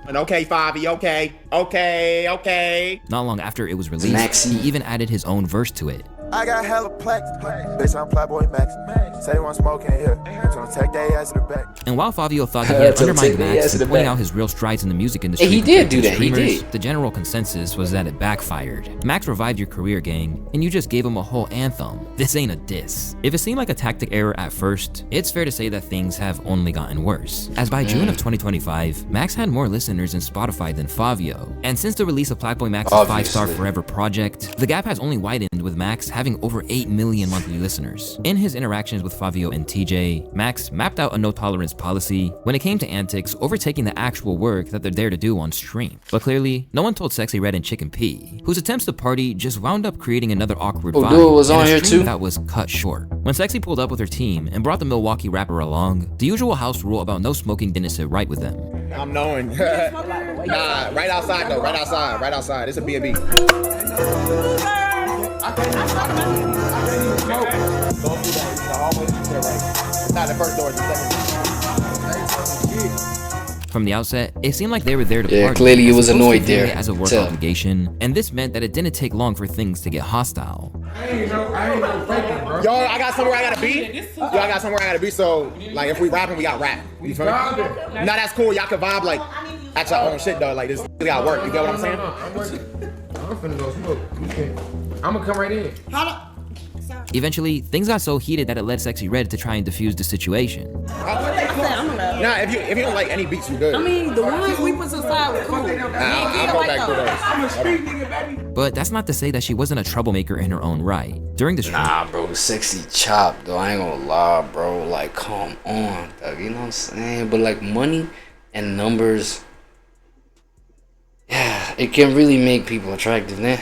And okay, Fabi, okay. Not long after it was released, Maxie. he even added his own verse to it. I got hella plaques. Bitch, I'm PLAQUEBOY Max. Say they want smoke in here. So take their ass to the back. And while Fabio thought that he had So undermined take the Max ass to and the pointing back. out his real strides in the music industry, Hey, he did compared do to that, he streamers, did. the general consensus was that it backfired. Max revived your career, gang, and you just gave him a whole anthem. This ain't a diss. If it seemed like a tactic error at first, it's fair to say that things have only gotten worse. As by June of 2025, Max had more listeners in Spotify than Fabio. And since the release of PLAQUEBOY Max's Obviously. 5-star Forever project, the gap has only widened, with Max having over 8 million monthly listeners. In his interactions with Fabio and TJ, Max mapped out a no-tolerance policy when it came to antics overtaking the actual work that they're there to do on stream. But clearly, no one told Sexy Red and Chicken P, whose attempts to party just wound up creating another awkward Oh, vibe. Duo was and on a here stream too? that was cut short. When Sexy pulled up with her team and brought the Milwaukee rapper along, the usual house rule about no smoking didn't sit right with them. I'm knowing. Nah, right outside though, right outside. It's a B&B. Not the first door, it's the second. From the outset, it seemed like they were there to Yeah, party. clearly he as was opposed to annoyed viewing there. it as a work Tell. obligation, and this meant that it didn't take long for things to get hostile. I ain't no faking, bro. Yo, I got somewhere I gotta be. So, like, if we rapping, we got rap. You feel me? Nah, that's cool. Y'all can vibe, like, at your own shit, though. Like, this gotta work. You get what I'm saying? I'm finna go smoke. I'm gonna come right in. Eventually, things got so heated that it led Sexy Red to try and defuse the situation. Nah, if you don't like any beats, you good. I mean, the ones we put aside were cool. I'll go back through those. I'm a street nigga, baby. But that's not to say that she wasn't a troublemaker in her own right. During the stream, Nah, bro, Sexy Chop, though. I ain't gonna lie, bro. Like, come on, dog. You know what I'm saying? But, like, money and numbers, yeah, it can really make people attractive, man.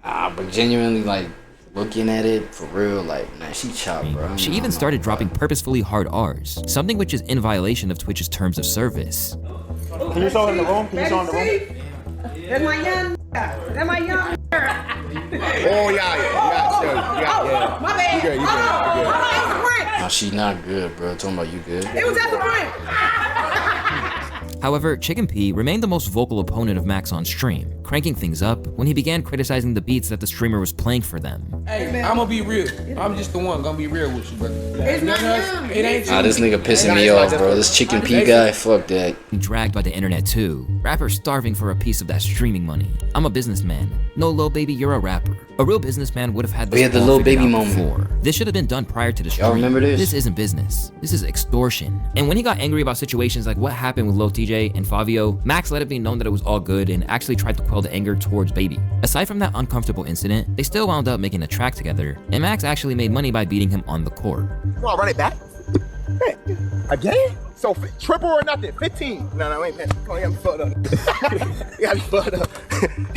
But genuinely, like, looking at it, for real, like, man, she Chop, bro. she even started dropping purposefully hard R's, something which is in violation of Twitch's terms of service. Can you show him the room? That's my young. That's my young. Oh, yeah. My bad. You good. Nah, she not good, bro. Talking about you good. It was at the front. However, Chicken P remained the most vocal opponent of Max on stream, cranking things up when he began criticizing the beats that the streamer was playing for them. Hey, I'm gonna be real. I'm just the one gonna be real with you, brother. It's not young. It ain't Nah, this nigga pissing me off, bro. This Chicken P guy, fuck that. Dragged by the internet too. Rapper starving for a piece of that streaming money. I'm a businessman. No, Lil Baby, you're a rapper. A real businessman would have had this. We had the all Lil figured Baby out moment. before. This should have been done prior to the stream. Y'all remember this? This isn't business. This is extortion. And when he got angry about situations like what happened with Lil TJ and Fabio, Max let it be known that it was all good and actually tried to quell the anger towards Baby. Aside from that uncomfortable incident, they still wound up making a track together, and Max actually made money by beating him on the court. You wanna run it back? Hey, again? So, triple or nothing? 15. No, wait, man. Come on, you gotta be fucked up. You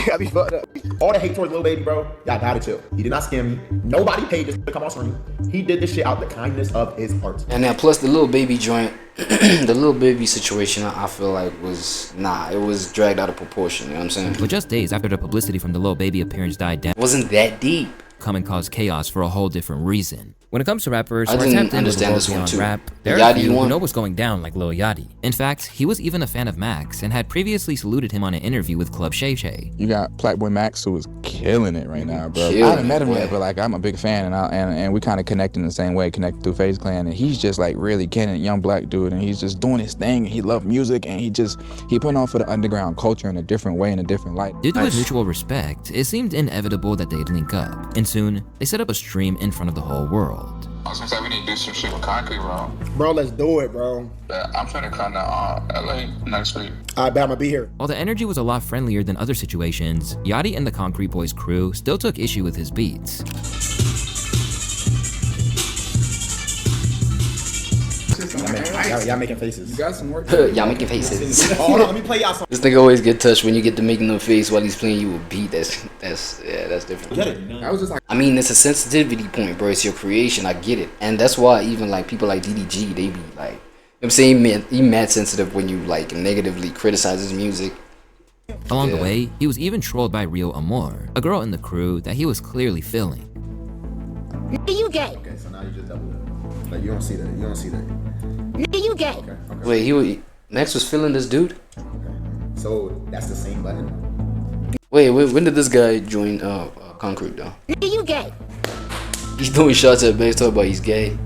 gotta be fucked up. All the hate towards Lil Baby, bro, y'all gotta chill. He did not scam me. Nobody paid this to come on stream. He did this shit out the kindness of his heart. And now, plus the Lil Baby joint, the Lil Baby situation, I feel like was, it was dragged out of proportion, you know what I'm saying? But just days after the publicity from the Lil Baby appearance died down, It wasn't that deep. come and cause chaos for a whole different reason. When it comes to rappers who I are didn't tapped into the understand world this one beyond too. rap, there are a few who know what's going down like Lil Yachty. In fact, he was even a fan of Max and had previously saluted him on an interview with Club Shay Shay. You got PLAQUEBOY Max, who is killing it right now, bro. I Killing haven't met him it, yet, but like I'm a big fan, and we kind of connect in the same way, connected through FaZe Clan, and he's just like really killing it, young black dude, and he's just doing his thing. And he loves music, and he put on for the underground culture in a different way, in a different light. Due to his mutual respect, it seemed inevitable that they'd link up, and soon they set up a stream in front of the whole world. I was gonna say we need to do some shit with Concrete, bro. Bro, let's do it, bro. Yeah, I'm trying to come to LA next week. I bet I'm gonna be here. While the energy was a lot friendlier than other situations, Yachty and the Concrete Boys crew still took issue with his beats. Y'all making faces. You got some work. Y'all making faces. Hold on, let me play y'all some. This nigga always get touched when you get to making no face while he's playing you a beat. That's different. Get it. I was just like, I mean, it's a sensitivity point, bro. It's your creation. I get it, and that's why even like people like DDG, they be like, you know what I'm saying, he mad sensitive when you like negatively criticize his music. Along the way, he was even trolled by Rio Amor, a girl in the crew that he was clearly feeling. You gay. Okay, so now you just double it. Like you don't see that. You don't see that. You gay. Okay. Wait, Max was feeling this dude? So that's the same button. Wait, when did this guy join Concrete though? You gay. He's doing shots at Max talking about he's gay.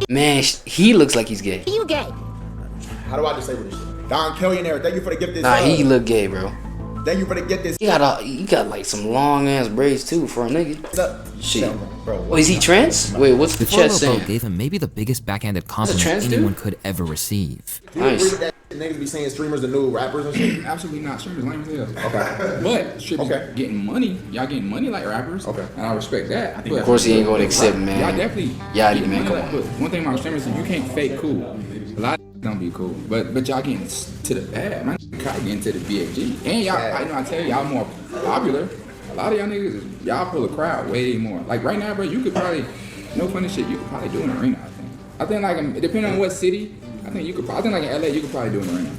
Man, he looks like he's gay. You gay. How do I disable this shit? Don Kellionaire, thank you for the gift this. Nah, he look gay, bro. Thank you for the gift this. He got like some long ass braids too for a nigga. Shit. Oh, is he trans? Wait, what's the Before chat Lil saying? Bo gave him maybe the biggest backhanded compliment trans dude? anyone could ever receive. Do you agree with that? Niggas be saying streamers the new rappers and shit. absolutely not. Streamers lame as hell. Okay. But streamers getting money. Y'all getting money like rappers. Okay. And I respect that. Of course he ain't gonna accept, man. Y'all definitely. Yachty, man, come on. But one thing about streamers is you can't fake cool. A lot of don't be cool. But y'all getting to the bad. Man, getting to the BFG. And y'all, I tell you, y'all more popular. A lot of y'all niggas, y'all pull a crowd way more. Like right now, bro, you could probably, no funny shit, you could probably do an arena, I think. I think like, depending on what city, I think like in LA, you could probably do an arena.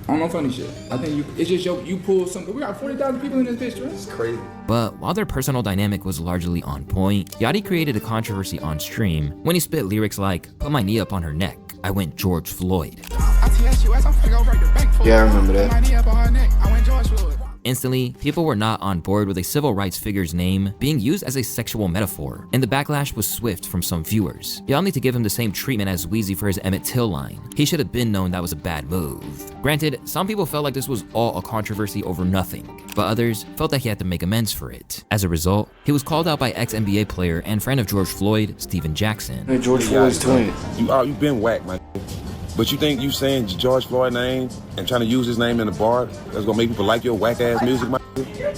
I don't know funny shit. I think it's just you pull something. We got 40,000 people in this bitch, right? It's crazy. But while their personal dynamic was largely on point, Yachty created a controversy on stream when he spit lyrics like, "Put my knee up on her neck, I went George Floyd." Yeah, I remember that. Instantly, people were not on board with a civil rights figure's name being used as a sexual metaphor, and the backlash was swift from some viewers. Y'all need to give him the same treatment as Weezy for his Emmett Till line. He should have been known that was a bad move. Granted, some people felt like this was all a controversy over nothing, but others felt that he had to make amends for it. As a result, he was called out by ex-NBA player and friend of George Floyd, Steven Jackson. Hey, George Floyd's twin. You been whacked, man. But you think you saying George Floyd name and trying to use his name in the bar that's gonna make people like your whack ass music, man?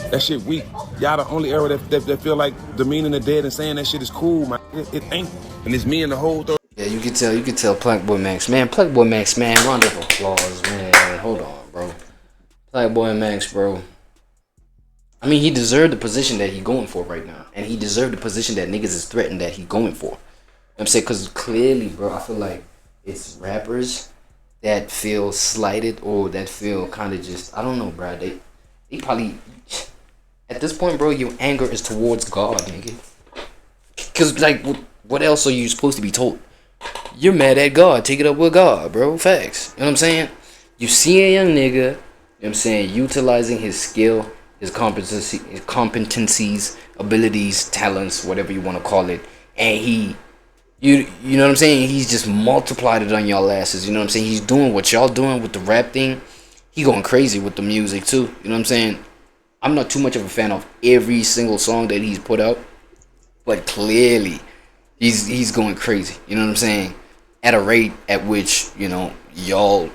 That shit weak. Y'all the only era that feel like demeaning the dead and saying that shit is cool, man. It ain't. And it's me and the whole thing. Yeah, you can tell PLAQUEBOY Max, man. PLAQUEBOY Max, man. Round of applause, man. Hold on, bro. PLAQUEBOY Max, bro. I mean, he deserved the position that he going for right now, and he deserved the position that niggas is threatened that he going for. You know what I'm saying, cause clearly, bro, I feel like it's rappers that feel slighted or that feel kind of just, I don't know, bro. They probably, at this point, bro, your anger is towards God, nigga. Cause like, what else are you supposed to be told? You're mad at God. Take it up with God, bro. Facts. You know what I'm saying? You see a young nigga, you know what I'm saying, utilizing his skill, his competencies, abilities, talents, whatever you want to call it, and you know what I'm saying? He's just multiplied it on y'all asses. You know what I'm saying? He's doing what y'all doing with the rap thing. He going crazy with the music too. You know what I'm saying? I'm not too much of a fan of every single song that he's put out, but clearly he's going crazy. You know what I'm saying? At a rate at which, you know, y'all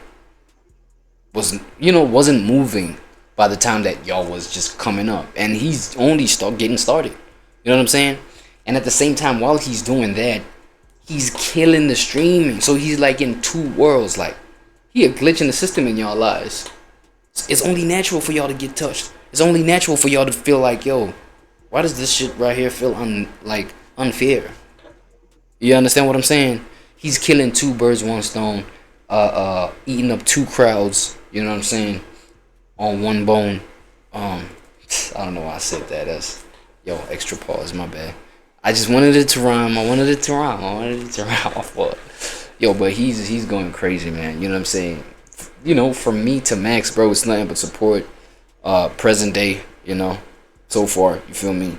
wasn't moving by the time that y'all was just coming up, and he's only getting started. You know what I'm saying? And at the same time, while he's doing that, he's killing the streaming. So he's like in two worlds. Like, he a glitch in the system in y'all lives. It's only natural for y'all to get touched. It's only natural for y'all to feel like, yo, why does this shit right here feel unfair? You understand what I'm saying? He's killing two birds, one stone. Eating up two crowds. You know what I'm saying? On one bone. I don't know why I said that. Yo, extra pause, my bad. I just wanted it to rhyme. I wanted it to rhyme. Yo, but he's going crazy, man. You know what I'm saying? You know, from me to Max, bro, it's nothing but support. Present day, you know, so far. You feel me?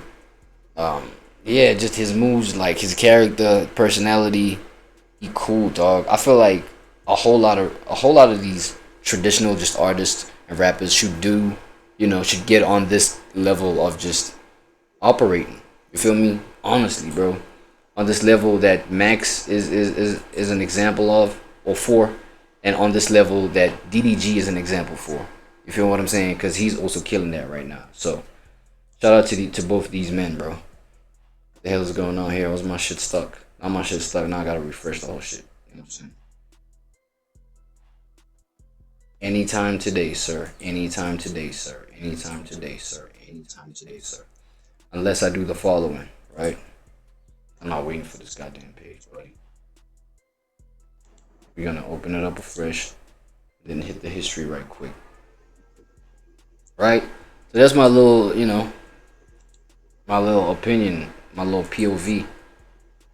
Yeah, just his moves, like his character, personality. He cool, dog. I feel like a whole lot of these traditional just artists and rappers should get on this level of just operating. You feel me? Honestly, bro, on this level that Max is an example of or for, and on this level that DDG is an example for. You feel what I'm saying? Because he's also killing that right now. So shout out to both these men, bro. What the hell is going on here? Was my shit stuck? Now my shit's stuck. Now I gotta refresh the whole shit. You know what I'm saying? Anytime today, sir. Anytime today, sir. Anytime today, sir. Anytime today, sir. Unless I do the following, right? I'm not waiting for this goddamn page, buddy. We're gonna open it up afresh, then hit the history right quick. Right? So that's my little, my little opinion, my little POV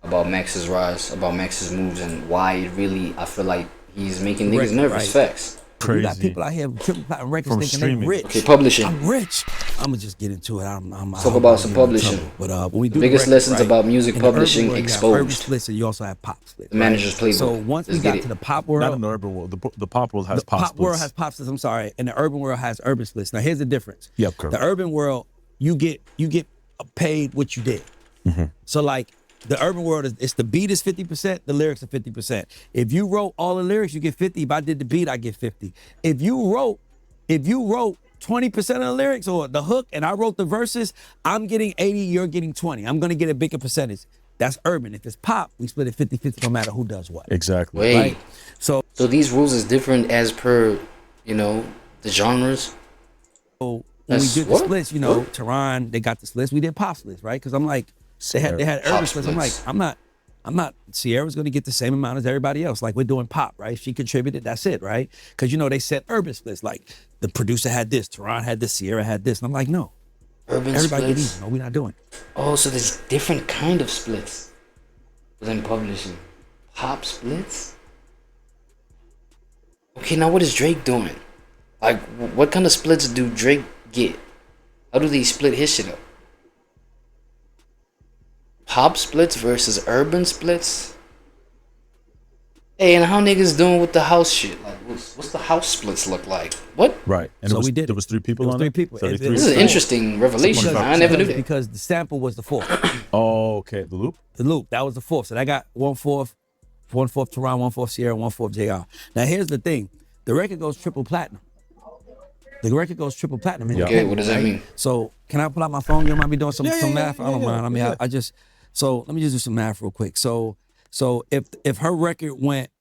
about Max's rise, about Max's moves, and why it really, I feel like he's making niggas nervous. Facts. Crazy. You got people out here with triple platinum records thinking they rich. Okay, publishing. I'm rich. I'm gonna just get into it. Talk about some publishing. But when we do the biggest lessons about music publishing world, exposed. Urban splits, and you also have pop splits. The managers playbook. So once we got to the pop world, not in the urban world. The pop world has pop splits. The pop world has pop splits. I'm sorry, and the urban world has urban splits. Now here's the difference. Yep, correct. The urban world, you get paid what you did. Mm-hmm. So like. The urban world it's the beat is 50%, the lyrics are 50%. If you wrote all the lyrics, you get 50. If I did the beat, I get 50. If you wrote 20% of the lyrics or the hook and I wrote the verses, I'm getting 80, you're getting 20. I'm gonna get a bigger percentage. That's urban. If it's pop, we split it 50-50 no matter who does what. Exactly. Wait. Right? So these rules is different as per, the genres? So when we did the splits, Tehran, they got the splits. We did pop splits, right? Because I'm like, they had urban splits. I'm like, I'm not, Sierra's gonna get the same amount as everybody else. Like we're doing pop, right? She contributed, that's it, right? Because they set urban splits. Like the producer had this, Tehran had this, Sierra had this. And I'm like, no. Urban everybody splits? Get even. No, we're not doing it. Oh, so there's different kind of splits within publishing. Pop splits? Okay, now what is Drake doing? Like, what kind of splits do Drake get? How do they split his shit up? Pop splits versus urban splits? Hey, and how niggas doing with the house shit? Like, what's the house splits look like? What? Right. And so we did. There was 3 people on it? 3 people. This is an interesting revelation. I never knew that. Because the sample was the fourth. Oh, okay. The loop? The loop. That was the fourth. So that got 1/4 Tehran, 1/4 Sierra, 1/4 JR. Now here's the thing. The record goes triple platinum. The record goes triple platinum. Okay, what does that mean? So can I pull out my phone? You might be doing some math. I don't mind. I mean, so let me just do some math real quick. So if her record went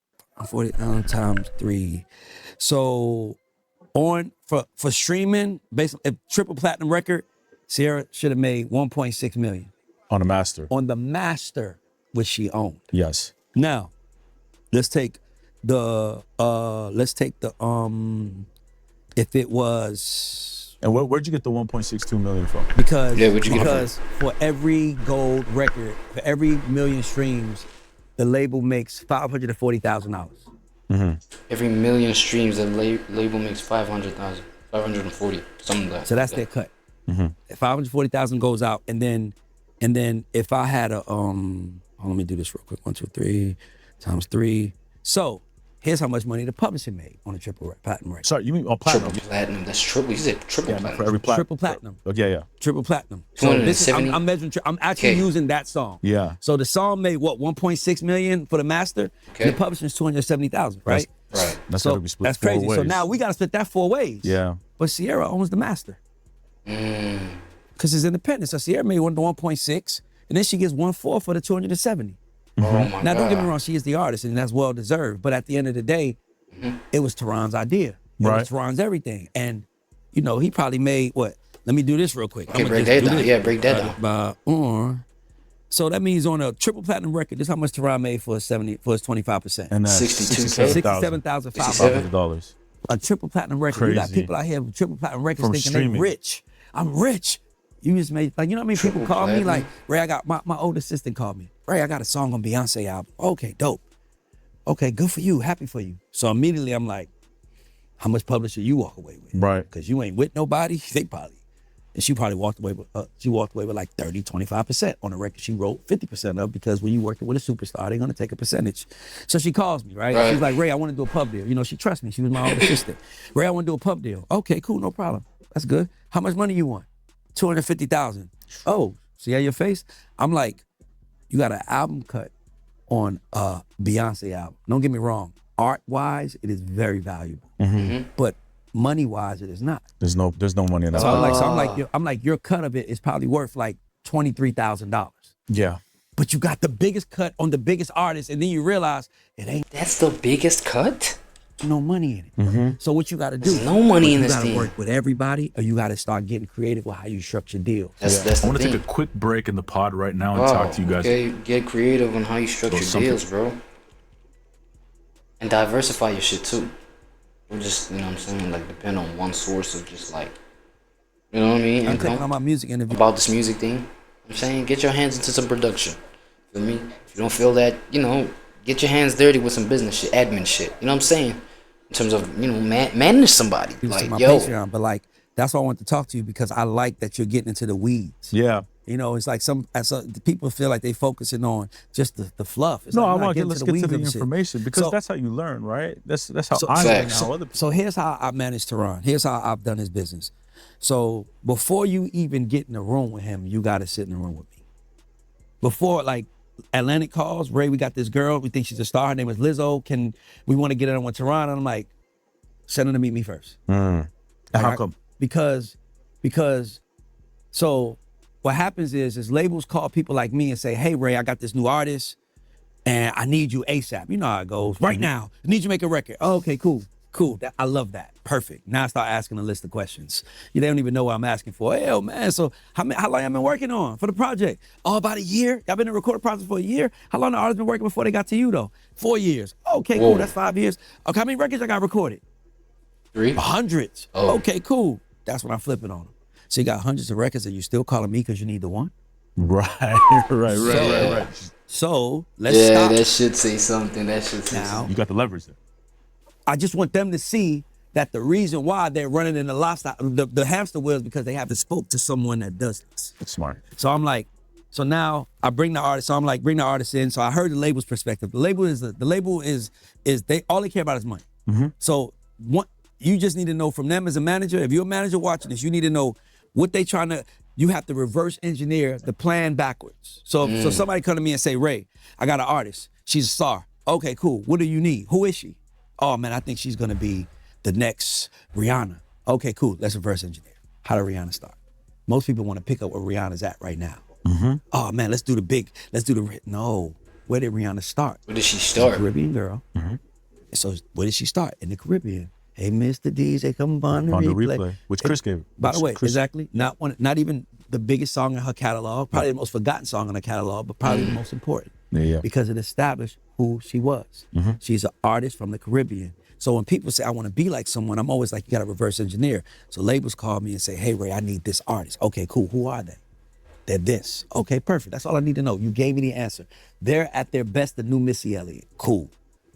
40 times 3, so for streaming, based if triple platinum record, Sierra should have made 1.6 million on the master. On the master, which she owned. Yes. Now, let's take the if it was. And where'd you get the 1.62 million from? Because for every gold record, for every million streams, the label makes $540,000. Mm-hmm. Every million streams, the label makes 500,000, 540, something like that. So that's their cut. Mm-hmm. 540,000 goes out, and then if I had a let me do this real quick. 1, 2, 3 times 3. So. Here's how much money the publisher made on a triple platinum record. Sorry, you mean on platinum? Triple platinum. That's triple. You said triple platinum. For every triple platinum. Yeah. Triple platinum. So this is, I'm measuring. I'm actually using that song. Yeah. So the song made what 1.6 million for the master. Okay. The publisher's 270,000, right? Right. That's gotta be split. That's crazy. 4 ways. So now we gotta split that 4 ways. Yeah. But Sierra owns the master. Because it's independent. So Sierra made 1.6, and then she gets 1/4 for the 270. Oh my God. Now don't get me wrong, she is the artist, and that's well deserved. But at the end of the day. It was Tehran's idea. It was Tehran's everything. And, he probably made what? Let me do this real quick. Okay, break that down. Yeah, break that down. So that means on a triple platinum record, this is how much Tehran made for his 25%. And that's $67,500. A triple platinum record. Crazy. You got people out here with triple platinum records From thinking streaming. they rich. I'm rich. You just made, like, you know what I mean? People call me like, Ray, I got, my old assistant called me. Ray, I got a song on Beyonce album. Okay, dope. Okay, good for you, happy for you. So immediately I'm like, how much publisher you walk away with? Right. Because you ain't with nobody, they probably. And she probably walked away with, like 30, 25% on a record she wrote 50% of, because when you working with a superstar, they're gonna take a percentage. So she calls me, right? She's like, Ray, I wanna do a pub deal. You know, she trusts me, she was my old assistant. Ray, I wanna do a pub deal. Okay, cool, no problem. That's good. How much money you want? 250,000. Oh, see how your face? I'm like, you got an album cut on a Beyonce album. Don't get me wrong. Art-wise, it is very valuable. But money-wise, it is not. There's no money in that. So I'm like, your cut of it is probably worth like $23,000. Yeah. But you got the biggest cut on the biggest artist, and then you realize it ain't. That's the biggest cut? No money in it. So what you got to do? There's no money in this thing. You got to work with everybody, or you got to start getting creative with how you structure deals. I want to take a quick break in the pod right now and talk to you guys. Get creative on how you structure deals, bro. And diversify your shit too. Don't just, you know what I'm saying, like depend on one source of just like, you know what I mean? I'm thinking about music interview. About this music thing. I'm saying, get your hands into some production. Feel me? If you don't feel that, you know, get your hands dirty with some business shit, admin shit. You know what I'm saying? In terms of, you know, manage somebody. Like, yo. Patreon, but like, that's why I want to talk to you, because I like that you're getting into the weeds. Yeah. You know, it's like people feel like they focusing on just the fluff. It's no, like, I want to let's get to the shit. information, because that's how you learn, right? That's how I learn how other people. So here's how I managed Tehran. Here's how I've done his business. So before you even get in the room with him, you got to sit in the room with me. Before, like, Atlantic calls, Ray, we got this girl, we think she's a star, her name is Lizzo, we want to get her on with Tehran? And I'm like, send her to meet me first. How come? Because so what happens is labels call people like me and say, hey, Ray, I got this new artist and I need you ASAP. You know how it goes. Right now, I need you to make a record. Oh, okay, cool. I love that. Perfect. Now I start asking a list of questions. They don't even know what I'm asking for. Hey, man, so how long y'all been working on for the project? Oh, about a year. Y'all been in the recording process for a year? How long the artist been working before they got to you, though? 4 years. Okay, cool. That's 5 years. Okay, how many records I got recorded? 3. Hundreds. Oh. Okay, cool. That's when I'm flipping on them. So you got hundreds of records and you still calling me because you need the one? Right. So let's stop. Yeah, that should say something. That should say something. You got the leverage there. I just want them to see that the reason why they're running in the hamster wheel is because they haven't spoke to someone that does this. That's smart. So I'm like, so now I bring the artist. So I'm like, bring the artist in. So I heard the label's perspective. The label is they all they care about is money. So you just need to know from them as a manager. If you're a manager watching this, you need to know what they trying to. You have to reverse engineer the plan backwards. So somebody come to me and say, Ray, I got an artist. She's a star. Okay, cool. What do you need? Who is she? Oh man, I think she's gonna be the next Rihanna. Okay, cool. Let's reverse engineer. How did Rihanna start? Most people want to pick up where Rihanna's at right now. Oh man, no. Where did Rihanna start? Where did she start? She's a Caribbean girl. So where did she start? In the Caribbean. Hey, Mr. DJ, come on the replay. Which Chris gave. By the way, exactly. Not even the biggest song in her catalog, probably the most forgotten song in her catalog, but probably the most important. Yeah. Because it established who she was. She's an artist from the Caribbean. So when people say, I want to be like someone, I'm always like, you got to reverse engineer. So labels call me and say, hey, Ray, I need this artist. Okay, cool. Who are they? They're this. Okay, perfect. That's all I need to know. You gave me the answer. They're at their best, the new Missy Elliott. Cool.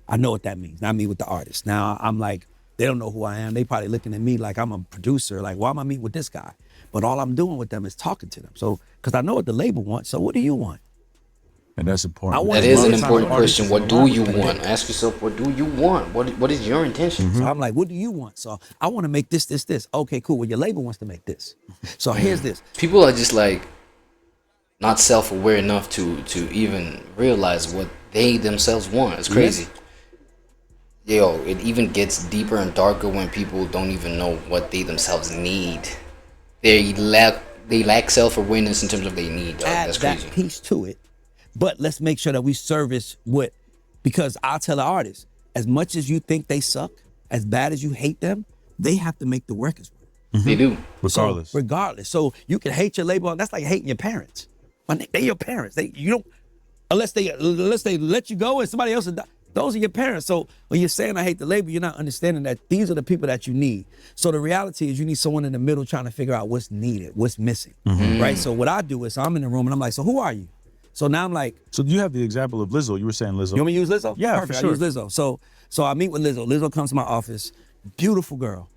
I know what that means. Now I meet with the artist. Now I'm like, they don't know who I am. They probably looking at me like I'm a producer. Like, why am I meeting with this guy? But all I'm doing with them is talking to them. So, because I know what the label wants. So what do you want? And that's important. That is an important question. What do you want? Ask yourself, what do you want? What is your intention? So I'm like, what do you want? So I want to make this. Okay, cool. Well, your label wants to make this. So here's this. People are just like not self-aware enough to even realize what they themselves want. It's crazy. Yo, it even gets deeper and darker when people don't even know what they themselves need. They lack self-awareness in terms of they need. That's crazy. That piece to it, but let's make sure that we service because I'll tell the artist, as much as you think they suck, as bad as you hate them, they have to make the records work. They do. Regardless. So you can hate your label. That's like hating your parents. They're your parents. Unless they let you go and somebody else. Those are your parents. So when you're saying I hate the label, you're not understanding that these are the people that you need. So the reality is you need someone in the middle trying to figure out what's needed, what's missing, right? So what I do is I'm in the room and I'm like, so who are you? So now I'm like. So you have the example of Lizzo. You were saying Lizzo. You want me to use Lizzo? Yeah, Perfect. for sure. I use Lizzo. So I meet with Lizzo. Lizzo comes to my office. Beautiful girl.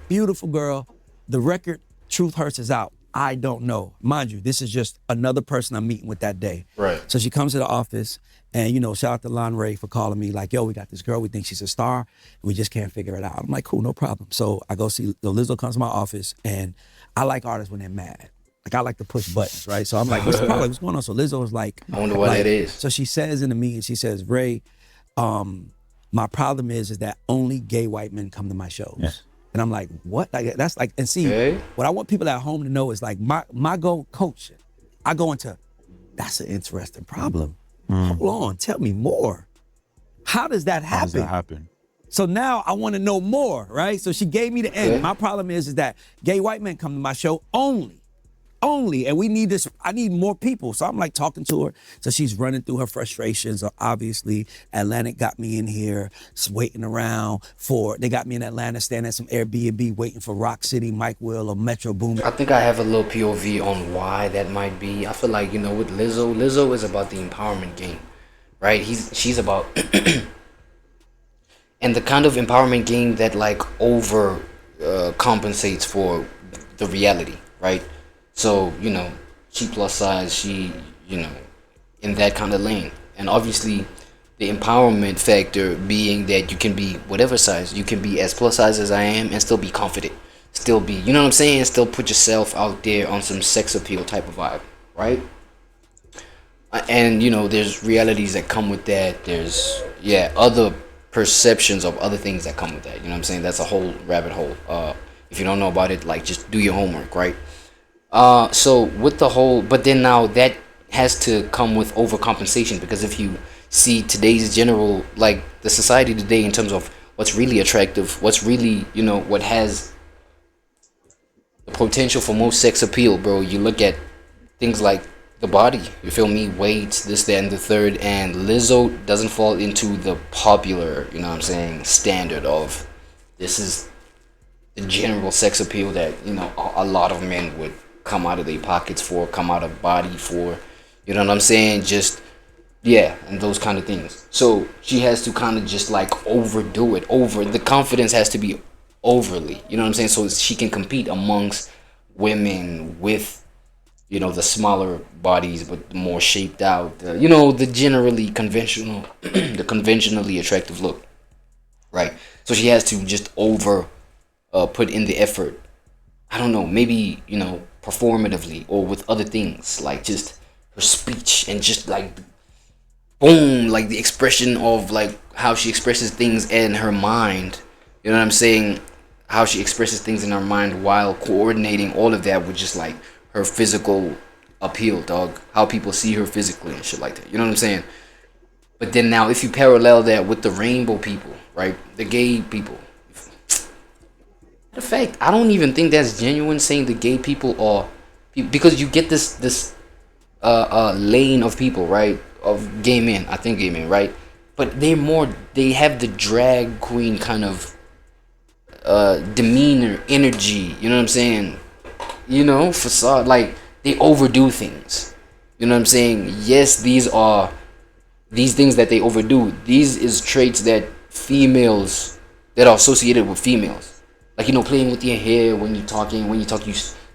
Beautiful girl. The record, Truth Hurts, is out. I don't know. Mind you, this is just another person I'm meeting with that day. Right. So she comes to the office and, you know, shout out to Lon Ray for calling me like, yo, we got this girl. We think she's a star. We just can't figure it out. I'm like, cool, no problem. So I go see, Lizzo comes to my office and I like artists when they're mad. Like I like to push buttons, right? So I'm like, what's the problem? What's going on? So Lizzo was like, I wonder what that is. So she says in the meeting, she says, Ray, my problem is that only gay white men come to my shows. Yeah. And I'm like, what? Like, that's like, and see, what I want people at home to know is like my goal coach, I go into, that's an interesting problem. Hold on, tell me more. How does that happen? How does that happen? So now I want to know more, right? So she gave me the end. My problem is that gay white men come to my show only, and we need this, I need more people. So I'm like talking to her. So she's running through her frustrations. Obviously, Atlantic got me in here, waiting around they got me in Atlanta, standing at some Airbnb, waiting for Rock City, Mike Will, or Metro Boomin. I think I have a little POV on why that might be. I feel like, you know, with Lizzo is about the empowerment game, right? She's about, and the kind of empowerment game that like compensates for the reality, right? So, you know, she plus size, she, you know, in that kind of lane. And obviously, the empowerment factor being that you can be whatever size. You can be as plus size as I am and still be confident. Still be, you know what I'm saying? Still put yourself out there on some sex appeal type of vibe, right? And, you know, there's realities that come with that. There's, other perceptions of other things that come with that. You know what I'm saying? That's a whole rabbit hole. If you don't know about it, like, just do your homework, right? So with the whole, but then now that has to come with overcompensation, because if you see today's general, like the society today in terms of what's really attractive, what's really, you know, what has the potential for most sex appeal, bro, you look at things like the body, you feel me, weight, this, that, and the third, and Lizzo doesn't fall into the popular, you know what I'm saying, standard of this is the general sex appeal that, you know, a lot of men would come out of their pockets for, come out of body for, you know what I'm saying, just, and those kind of things. So she has to kind of just like overdo it, the confidence has to be overly, you know what I'm saying, so she can compete amongst women with, you know, the smaller bodies but the more shaped out, you know, the generally conventional, the conventionally attractive look, right? So she has to just put in the effort, I don't know, maybe, you know, performatively or with other things, like just her speech and just like boom, like the expression of like how she expresses things in her mind, you know what I'm saying, how she expresses things in her mind while coordinating all of that with just like her physical appeal, dog, how people see her physically and shit like that, you know what I'm saying. But then now if you parallel that with the rainbow people, right, the gay people, in fact, I don't even think that's genuine saying the gay people are, because you get this lane of people, right, of gay men, I think gay men, right, but they have the drag queen kind of demeanor, energy, you know what I'm saying, you know, facade, like they overdo things, you know what I'm saying. Yes, these things that they overdo, these is traits that are associated with females. Like, you know, playing with your hair when you're talking,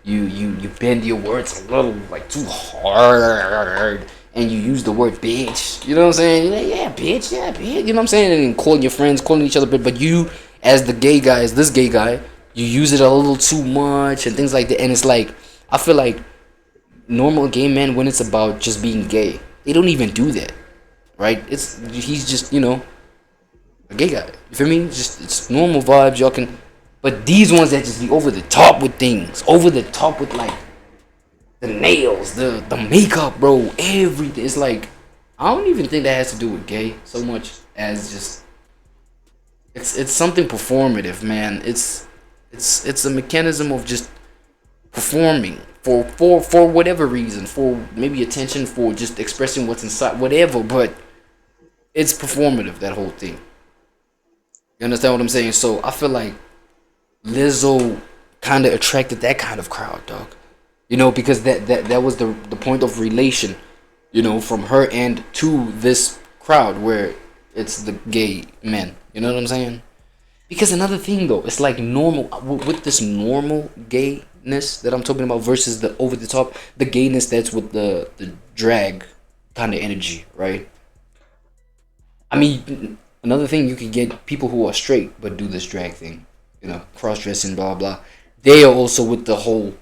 you bend your words a little, like, too hard, and you use the word bitch, you know what I'm saying? You're like, yeah, bitch, you know what I'm saying? And calling your friends, calling each other bitch, but you, as the gay guy, as this gay guy, you use it a little too much, and things like that, and it's like, I feel like normal gay men, when it's about just being gay, they don't even do that, right? He's just, you know, a gay guy, you feel me? Just, it's normal vibes, y'all can... But these ones that just be over the top with things, over the top with like the nails, the makeup, bro, everything. It's like, I don't even think that has to do with gay so much as just it's something performative, man. It's a mechanism of just performing for whatever reason, for maybe attention, for just expressing what's inside, whatever. But it's performative, that whole thing. You understand what I'm saying? So I feel like Lizzo kind of attracted that kind of crowd, dog. You know, because that was the point of relation, you know, from her end to this crowd where it's the gay men. You know what I'm saying? Because another thing though, it's like normal with this normal gayness that I'm talking about versus the over the top, the gayness that's with the drag kind of energy, right? I mean, another thing, you could get people who are straight but do this drag thing, you know, cross-dressing, blah blah. They are also with the whole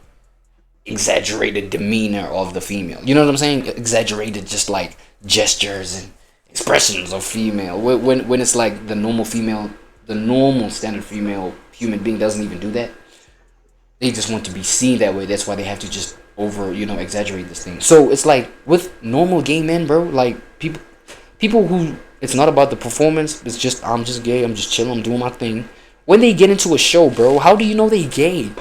exaggerated demeanor of the female. You know what I'm saying? Exaggerated, just like gestures and expressions of female. When it's like the normal female, the normal standard female human being doesn't even do that. They just want to be seen that way. That's why they have to just exaggerate this thing. So it's like with normal gay men, bro, like people who, it's not about the performance, it's just, I'm just gay, I'm just chilling, I'm doing my thing. When they get into a show, bro, how do you know they gay?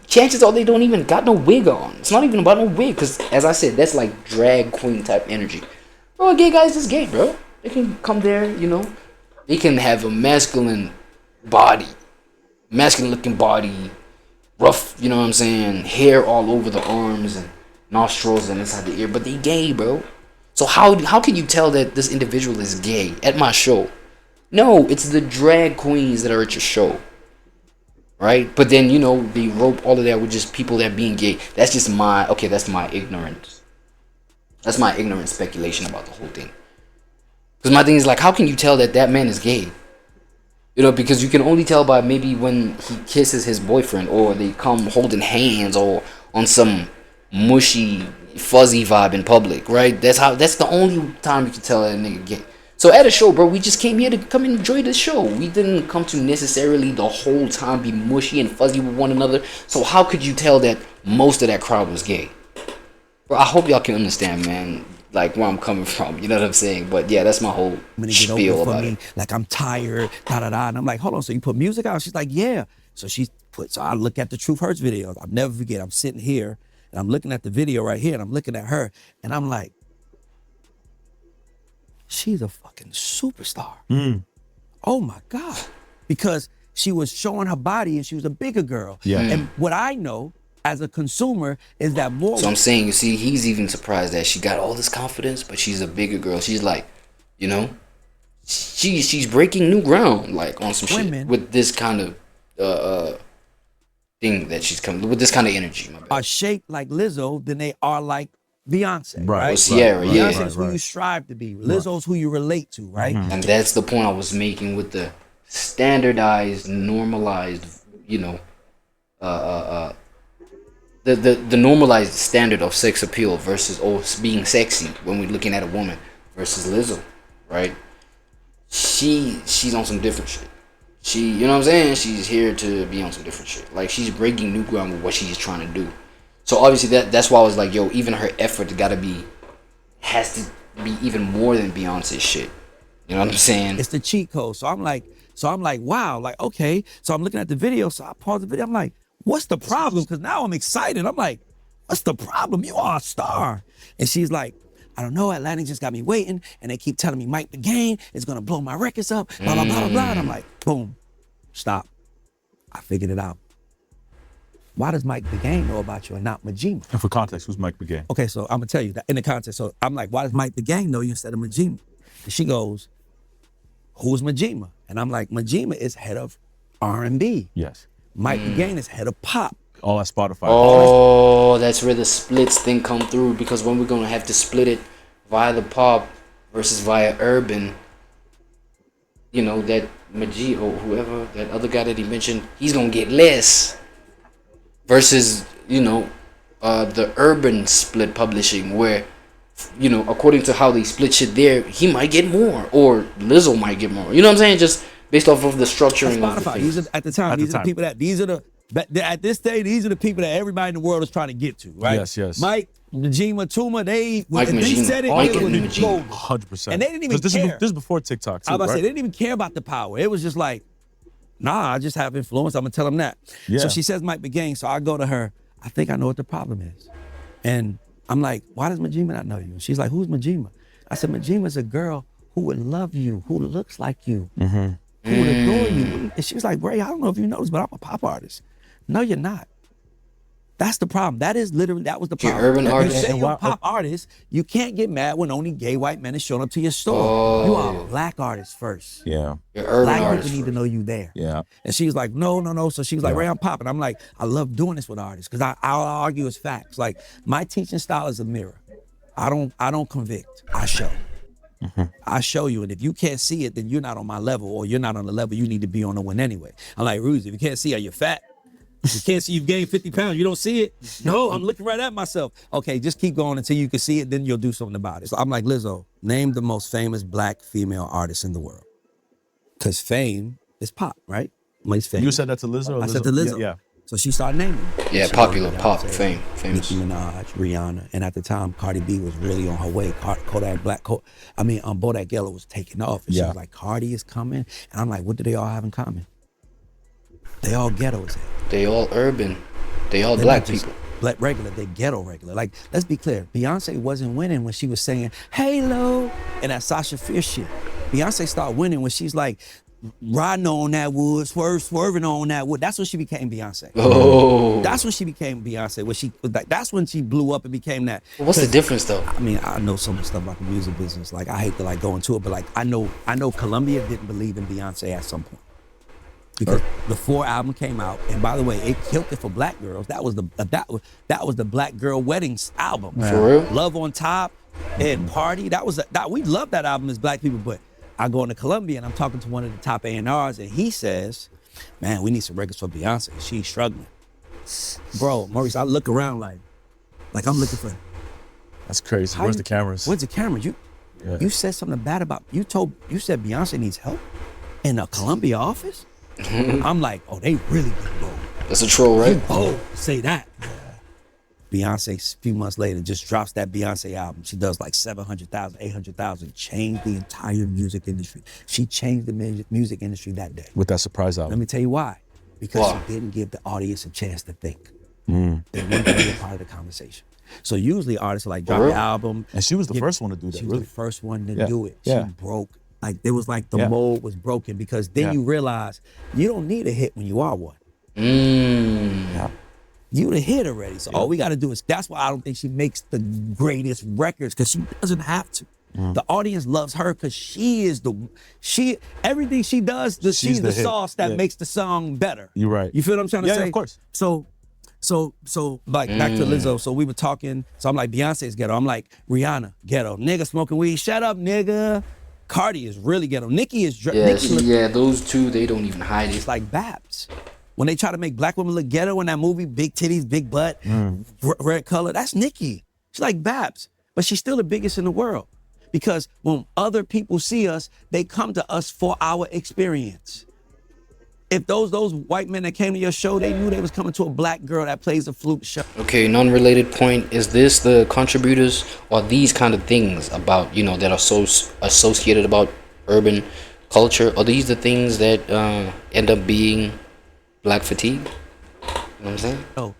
Chances are they don't even got no wig on. It's not even about no wig, because as I said, that's like drag queen type energy. Bro, a gay guy's just gay, bro. They can come there, you know, they can have a masculine body, masculine looking body, rough, you know what I'm saying, hair all over the arms and nostrils and inside the ear, but they gay, bro. So how can you tell that this individual is gay at my show? No, it's the drag queens that are at your show, right? But then, you know, they rope all of that with just people that being gay. That's just that's my ignorance. That's my ignorant speculation about the whole thing. Because my thing is like, how can you tell that that man is gay? You know, because you can only tell by maybe when he kisses his boyfriend, or they come holding hands, or on some mushy, fuzzy vibe in public, right? That's the only time you can tell that nigga gay. So at a show, bro, we just came here to come and enjoy the show. We didn't come to necessarily the whole time be mushy and fuzzy with one another. So how could you tell that most of that crowd was gay? Bro, I hope y'all can understand, man, like where I'm coming from. You know what I'm saying? But yeah, that's my whole spiel about it. Like, I'm tired, da-da-da. And I'm like, hold on, so you put music out? She's like, yeah. So I look at the Truth Hurts videos. I'll never forget, I'm sitting here, and I'm looking at the video right here, and I'm looking at her, and I'm like, she's a fucking superstar. Oh my God. Because she was showing her body and she was a bigger girl. Yeah. And what I know as a consumer is that more. So I'm saying, you see, he's even surprised that she got all this confidence, but she's a bigger girl. She's like, you know, she's breaking new ground, like on some shit with this kind of thing that she's coming with, this kind of energy. Are shaped like Lizzo than they are like Beyonce, Right. right? Or Sierra, yeah. Beyonce's who you strive to be. Lizzo's who you relate to, right? And that's the point I was making with the standardized, normalized, you know, the normalized standard of sex appeal versus being sexy when we're looking at a woman versus Lizzo, right? She's on some different shit. You know what I'm saying? She's here to be on some different shit. Like, she's breaking new ground with what she's trying to do. So obviously that's why I was like, yo, even her effort has to be even more than Beyonce's shit. You know what I'm saying? It's the cheat code. So I'm like, wow, like, okay. So I'm looking at the video. So I pause the video. I'm like, what's the problem? Because now I'm excited. I'm like, what's the problem? You are a star. And she's like, I don't know. Atlantic just got me waiting. And they keep telling me Mike the Game is going to blow my records up. Blah, blah, blah, blah, blah. And I'm like, boom, stop. I figured it out. Why does Mike the Game know about you and not Majima? And for context, who's Mike the Game? Okay, so I'm gonna tell you that in the context. So I'm like, why does Mike the Game know you instead of Majima? And she goes, who's Majima? And I'm like, Majima is head of R&B. Yes. Mike the Game is head of pop. All at Spotify. Oh, that's where the splits thing come through, because when we're gonna have to split it via the pop versus via urban, you know, that Majid or whoever, that other guy that he mentioned, he's gonna get less. Versus, you know, the urban split publishing, where, you know, according to how they split shit there, he might get more, or Lizzo might get more. You know what I'm saying? Just based off of the structuring of the things. These are, at the time, these are the people that, at this stage, these are the people that everybody in the world is trying to get to, right? Yes, yes. Mike, Majima, Tuma, they said it, Mike it was and gold. 100%. And they didn't even care. This is before TikTok, too, I was about to right? say, they didn't even care about the power. It was just like, nah, I just have influence. I'm gonna tell them that. Yeah. So she says Mike the Game. So I go to her. I think I know what the problem is. And I'm like, why does Majima not know you? And she's like, who's Majima? I said, Majima's a girl who would love you, who looks like you, Mm-hmm. who would adore you. And she was like, Ray, I don't know if you noticed, but I'm a pop artist. No, you're not. That's the problem. That was the problem. urban If artist. you say And you're a why- pop artist, you can't get mad when only gay white men is showing up to your store. Oh. You are a black artist first. Yeah. You're urban Black artist. people need to know you there. Yeah. And she was like, no. So she was like, Yeah. Ray, I'm popping. I'm like, I love doing this with artists because I'll argue as facts. Like, my teaching style is a mirror. I don't convict. I show. I show you, and if you can't see it, then you're not on my level, or you're not on the level you need to be on to win anyway. I'm like, Ruzy, if you can't see, are you fat? If you can't see you've gained 50 pounds, you don't see it? No, I'm looking right at myself. Okay, just keep going until you can see it, then you'll do something about it. So I'm like, Lizzo, name the most famous black female artist in the world. Because fame is pop, right? Most famous. You said that to Lizzo? Or I said to Lizzo. Yeah. So she started naming them. Yeah, She popular wrote pop, Beyonce, famous. Nicki Minaj, Rihanna, and at the time, Cardi B was really on her way. Bodak Yellow was taking off. And she Yeah. was like, Cardi is coming. And I'm like, what do they all have in common? They all ghetto as hell. They all urban. They all They're black not just people. Black regular, they ghetto regular. Like, let's be clear. Beyonce wasn't winning when she was saying, Halo, and that Sasha Fierce shit. Beyonce started winning when she's like, riding on that wood, swerving on that wood. That's when she became Beyonce. Oh. That's when she became Beyonce. When she was like, that's when she blew up and became that. What's the difference though? I mean, I know so much stuff about the music business. Like, I hate to like go into it, but like, I know Columbia didn't believe in Beyonce at some point. Because the 4 album came out, and by the way, it killed it for black girls. That was the black girl weddings album. For real? Love on Top and Party. We loved that album as black people. But I go into Columbia and I'm talking to one of the top A&Rs, and he says, "Man, we need some records for Beyonce. She's struggling." Bro, Maurice, I look around like I'm looking for. That's crazy. Where's the cameras? Where's the cameras? You said something bad about. You said Beyonce needs help in a Columbia office. I'm like, oh, they really get bold. That's a troll, right? Oh, say that. Beyonce, a few months later, just drops that Beyonce album. She does like 700,000, 800,000, changed the entire music industry. She changed the music industry that day. With that surprise album. Let me tell you why. Because she didn't give the audience a chance to think. They wanted to be a part of the conversation. So usually artists are like, drop the album. And she was the first one to do that, She really. was the first one to do it. She Yeah. broke. Like, there was like the mold was broken, because then you realize you don't need a hit when you are one. You the hit already. So all we got to do is, that's why I don't think she makes the greatest records, because she doesn't have to. The audience loves her because everything she does, she's the hit. sauce that makes the song better. You're right. You feel what I'm trying to say? Yeah, of course. So like back to Lizzo. So we were talking. So I'm like, Beyonce's ghetto. I'm like, Rihanna, ghetto. Nigga smoking weed. Shut up, nigga. Cardi is really ghetto. Nicki is Those two, they don't even hide it. It's like Babs. When they try to make black women look ghetto in that movie, big titties, big butt, red color, that's Nicki. She's like Babs, but she's still the biggest in the world. Because when other people see us, they come to us for our experience. If those white men that came to your show, they knew they was coming to a black girl that plays a flute show. Okay, non-related point. Is this the contributors or these kind of things about, that are so associated about urban culture? Are these the things that end up being black fatigue? You know what I'm saying? Oh,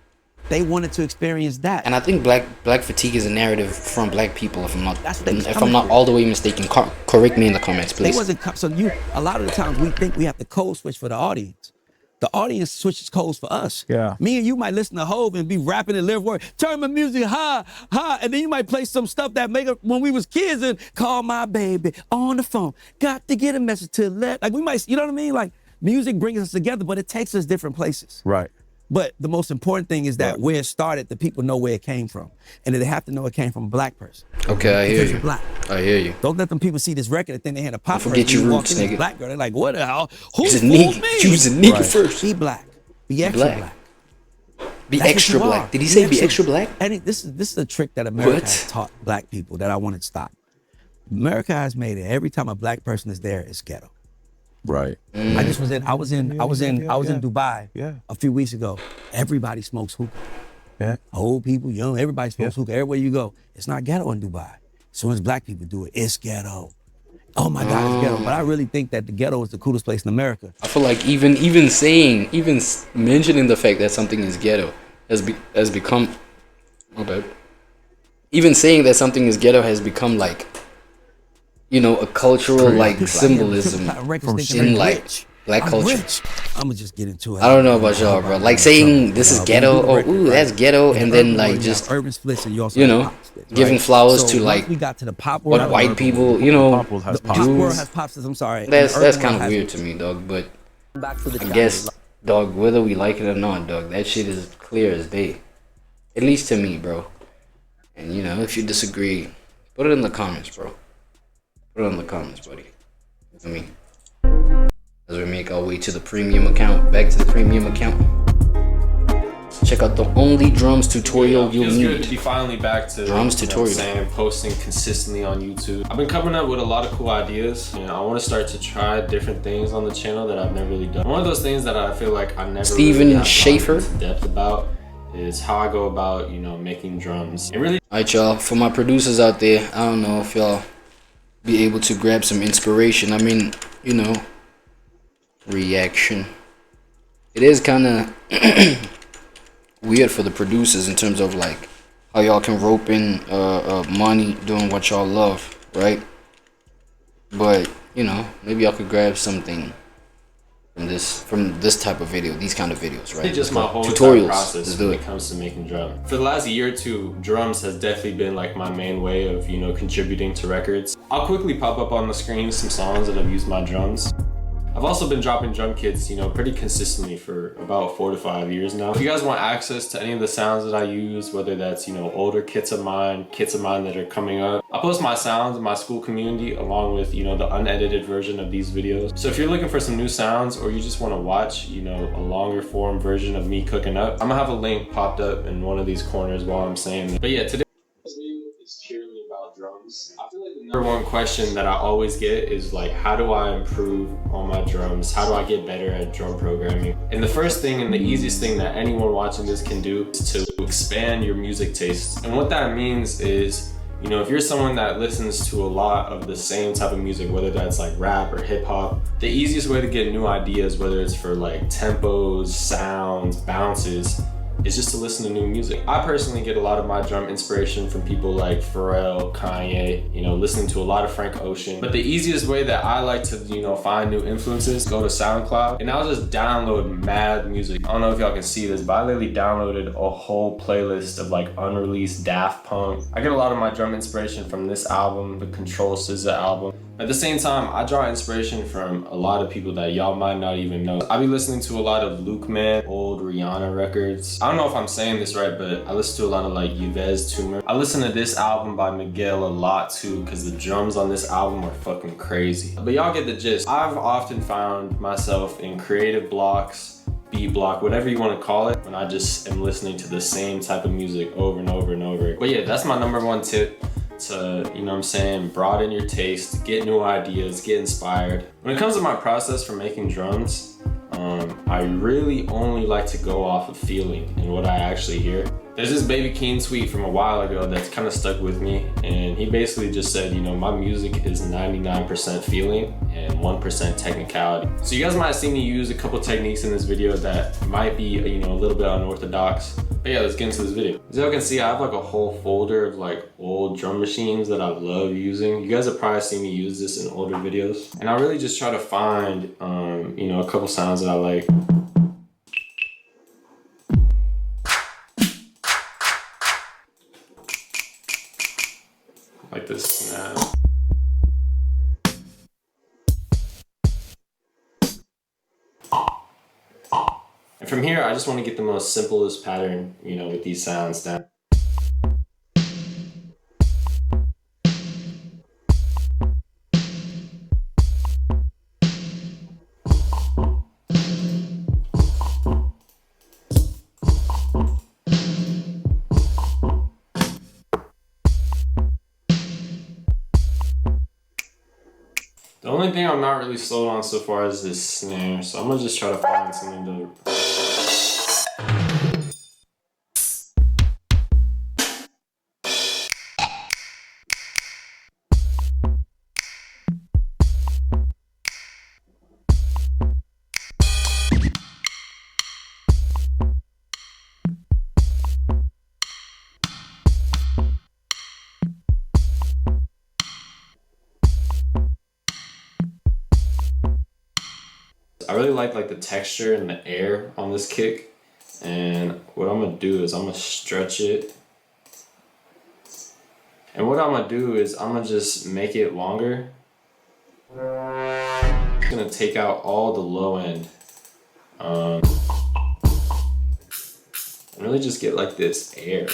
they wanted to experience that. And I think black fatigue is a narrative from black people, if I'm not for. all the way mistaken. Correct me in the comments, please. They wasn't a lot of the times we think we have to code switch for the audience. The audience switches codes for us. Yeah. Me and you might listen to Hov and be rapping and live word. Turn my music high, and then you might play some stuff that make up when we was kids and call my baby on the phone. Got to get a message to let. Like, we might, you know what I mean? Like, music brings us together, but it takes us different places. Right. But the most important thing is that where it started, the people know where it came from. And they have to know it came from a black person. Okay, I hear Because you. you're black. I hear you. Don't let them people see this record and think they had a pop Don't forget person. your You roots, walk in, nigga. Black girl, they're like, what the hell? Who She's a fooled nigga. me? She was a nigga first. Be black. Be extra black. Be That's extra what you black. are. Did he say be extra black? And this is a trick that America What? has taught black people that I want to stop. America has made it every time a black person is there, it's ghetto. Right. I was in Dubai Yeah. a few weeks ago. Everybody smokes hookah. Yeah. Old people, young, everybody smokes hookah. Everywhere you go, it's not ghetto in Dubai. As soon as black people do it, it's ghetto. Oh my God, it's ghetto. But I really think that the ghetto is the coolest place in America. I feel like even mentioning the fact that something is ghetto has become, my bad. Even saying that something is ghetto has become like you know, a cultural like symbolism in like black culture. I'm gonna just get into it. I don't know about y'all, bro. Like saying this is ghetto, or ooh, that's ghetto, and then like just urban splits, and you also you know, giving flowers to like we got to the pop what world, white people, you know, pop world has pop systems. I'm sorry. That's kind of weird to me, dog. But I guess, dog, whether we like it or not, dog, that shit is clear as day. At least to me, bro. And you know, if you disagree, put it in the comments, bro. Put it in the comments, buddy. I mean, as we make our way to the premium account, back to the premium account. Check out the only drums tutorial you'll need. Feels good to be finally back to drums tutorial. Posting consistently on YouTube. I've been coming up with a lot of cool ideas. You know, I want to start to try different things on the channel that I've never really done. One of those things that I feel like I never Steven really Schaefer into depth about is how I go about, you know, making drums. It really. Alright, y'all. For my producers out there, I don't know if y'all be able to grab some inspiration. I mean, you know, reaction. It is kind of weird for the producers in terms of like how y'all can rope in money doing what y'all love, right? But you know, maybe y'all could grab something from this type of video, these kind of videos, right? It's just my whole tutorials process when it comes to making drums. For the last year or two, drums has definitely been like my main way of, you know, contributing to records. I'll quickly pop up on the screen some songs that have used my drums. I've also been dropping drum kits, you know, pretty consistently for about 4 to 5 years now. If you guys want access to any of the sounds that I use, whether that's, you know, older kits of mine that are coming up, I'll post my sounds in my school community along with, you know, the unedited version of these videos. So if you're looking for some new sounds or you just want to watch, you know, a longer form version of me cooking up, I'm gonna have a link popped up in one of these corners while I'm saying that. But yeah, today is purely about drums. I feel like the number one question that I always get is like, how do I improve on my drums? How do I get better at drum programming? And the first thing and the easiest thing that anyone watching this can do is to expand your music tastes. And what that means is, you know, if you're someone that listens to a lot of the same type of music, whether that's like rap or hip hop, the easiest way to get new ideas, whether it's for like tempos, sounds, bounces, is just to listen to new music. I personally get a lot of my drum inspiration from people like Pharrell, Kanye, you know, listening to a lot of Frank Ocean. But the easiest way that I like to, you know, find new influences, go to SoundCloud and I'll just download mad music. I don't know if y'all can see this, but I literally downloaded a whole playlist of like unreleased Daft Punk. I get a lot of my drum inspiration from this album, the Control SZA album. At the same time, I draw inspiration from a lot of people that y'all might not even know. I be listening to a lot of Luke Man, old Rihanna records. I don't know if I'm saying this right, but I listen to a lot of like Yves Tumor. I listen to this album by Miguel a lot too, because the drums on this album are fucking crazy. But y'all get the gist. I've often found myself in creative blocks, beat block, whatever you want to call it, when I just am listening to the same type of music over and over and over. But yeah, that's my number one tip. To, you know what I'm saying, broaden your taste, get new ideas, get inspired. When it comes to my process for making drums, I really only like to go off of feeling and what I actually hear. There's this Baby Keem tweet from a while ago that's kind of stuck with me, and he basically just said, you know, my music is 99% feeling and 1% technicality. So you guys might see me use a couple techniques in this video that might be, you know, a little bit unorthodox. But yeah, let's get into this video. As y'all can see, I have like a whole folder of like old drum machines that I love using. You guys have probably seen me use this in older videos. And I really just try to find, you know, a couple sounds that I like. Like this snap. And from here, I just want to get the most simplest pattern, you know, with these sounds down. The only thing I'm not really sold on so far is this snare, so I'm gonna just try to find something to... I really like the texture and the air on this kick. And what I'm gonna do is I'm gonna stretch it. And what I'm gonna do is I'm gonna just make it longer. I'm gonna take out all the low end. And really just get like this air.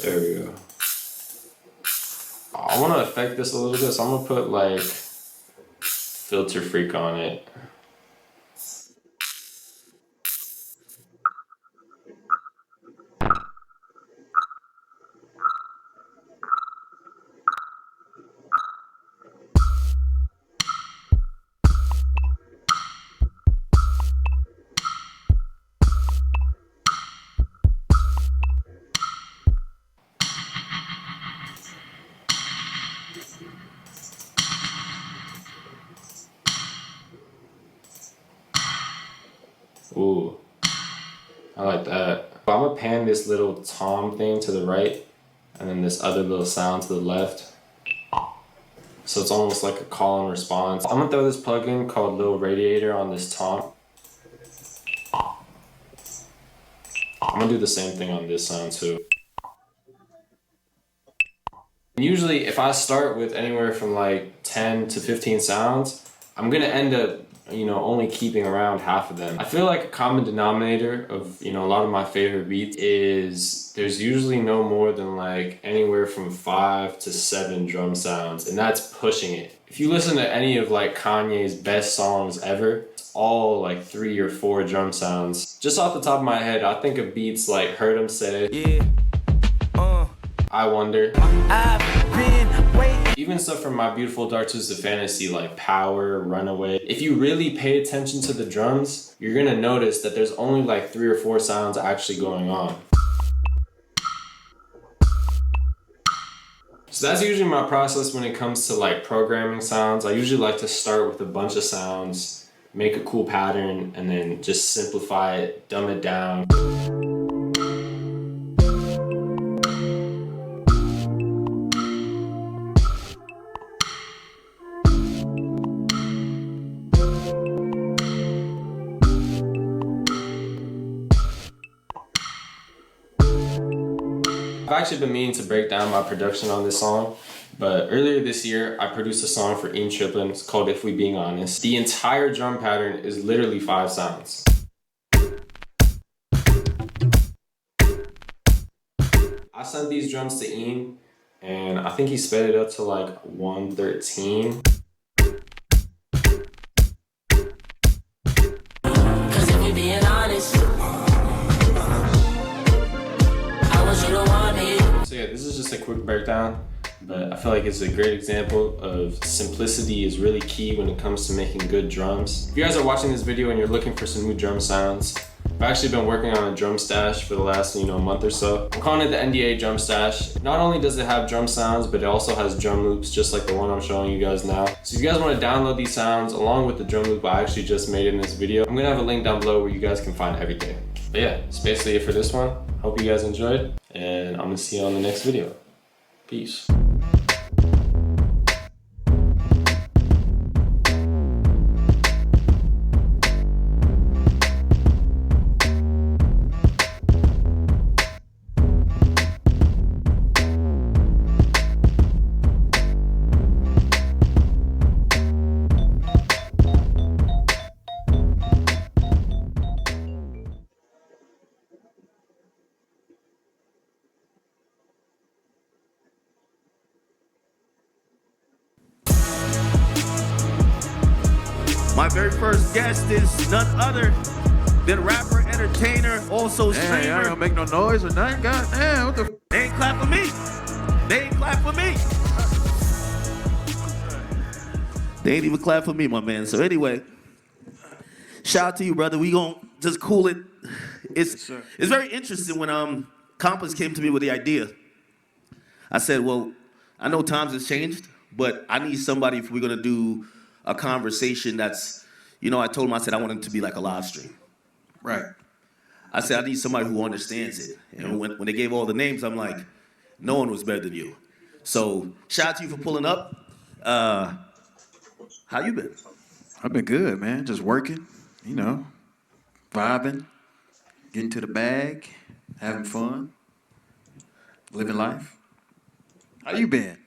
There we go. I want to affect this a little bit, so I'm gonna put like filter freak on it. Ooh, I like that. I'm gonna pan this little tom thing to the right and then this other little sound to the left. So it's almost like a call and response. I'm gonna throw this plugin called Little Radiator on this tom. I'm gonna do the same thing on this sound too. Usually if I start with anywhere from like 10 to 15 sounds, I'm gonna end up, you know, only keeping around half of them. I feel like a common denominator of, you know, a lot of my favorite beats is there's usually no more than like anywhere from 5 to 7 drum sounds, and that's pushing it. If you listen to any of like Kanye's best songs ever, it's all like 3 or 4 drum sounds. Just off the top of my head, I think of beats like Heard 'Em Say, yeah. I Wonder. Even stuff from My Beautiful Dark Twisted Fantasy like Power, Runaway. If you really pay attention to the drums, you're gonna notice that there's only like 3 or 4 sounds actually going on. So that's usually my process when it comes to like programming sounds. I usually like to start with a bunch of sounds, make a cool pattern, and then just simplify it, dumb it down. I've actually been meaning to break down my production on this song, but earlier this year I produced a song for Ian Triplin. It's called If We Being Honest. The entire drum pattern is literally 5 sounds. I sent these drums to Ian and I think he sped it up to like 113. Cause if we being honest, so yeah, this is just a quick breakdown, but I feel like it's a great example of simplicity is really key when it comes to making good drums. If you guys are watching this video and you're looking for some new drum sounds, I've actually been working on a drum stash for the last, month or so. I'm calling it the NDA drum stash. Not only does it have drum sounds, but it also has drum loops just like the one I'm showing you guys now. So if you guys want to download these sounds along with the drum loop I actually just made in this video, I'm gonna have a link down below where you guys can find everything. But yeah, that's basically it for this one. Hope you guys enjoyed, and I'm gonna see you on the next video. Peace. My very first guest is none other than rapper, entertainer, also streamer. Hey, I don't make no noise or nothing. God damn, what the? They ain't clap for me. They ain't clap for me. They ain't even clap for me, my man. So anyway, shout out to you, brother. We gon' just cool it. It's very interesting when Compass came to me with the idea. I said, well, I know times has changed, but I need somebody if we're gonna do a conversation that's, I told him, I said I want it to be like a live stream. Right. I said I need somebody who understands it. And when they gave all the names, I'm like, no one was better than you. So shout out to you for pulling up. How you been? I've been good, man. Just working, you know, vibing, getting to the bag, having fun, living life. How you been?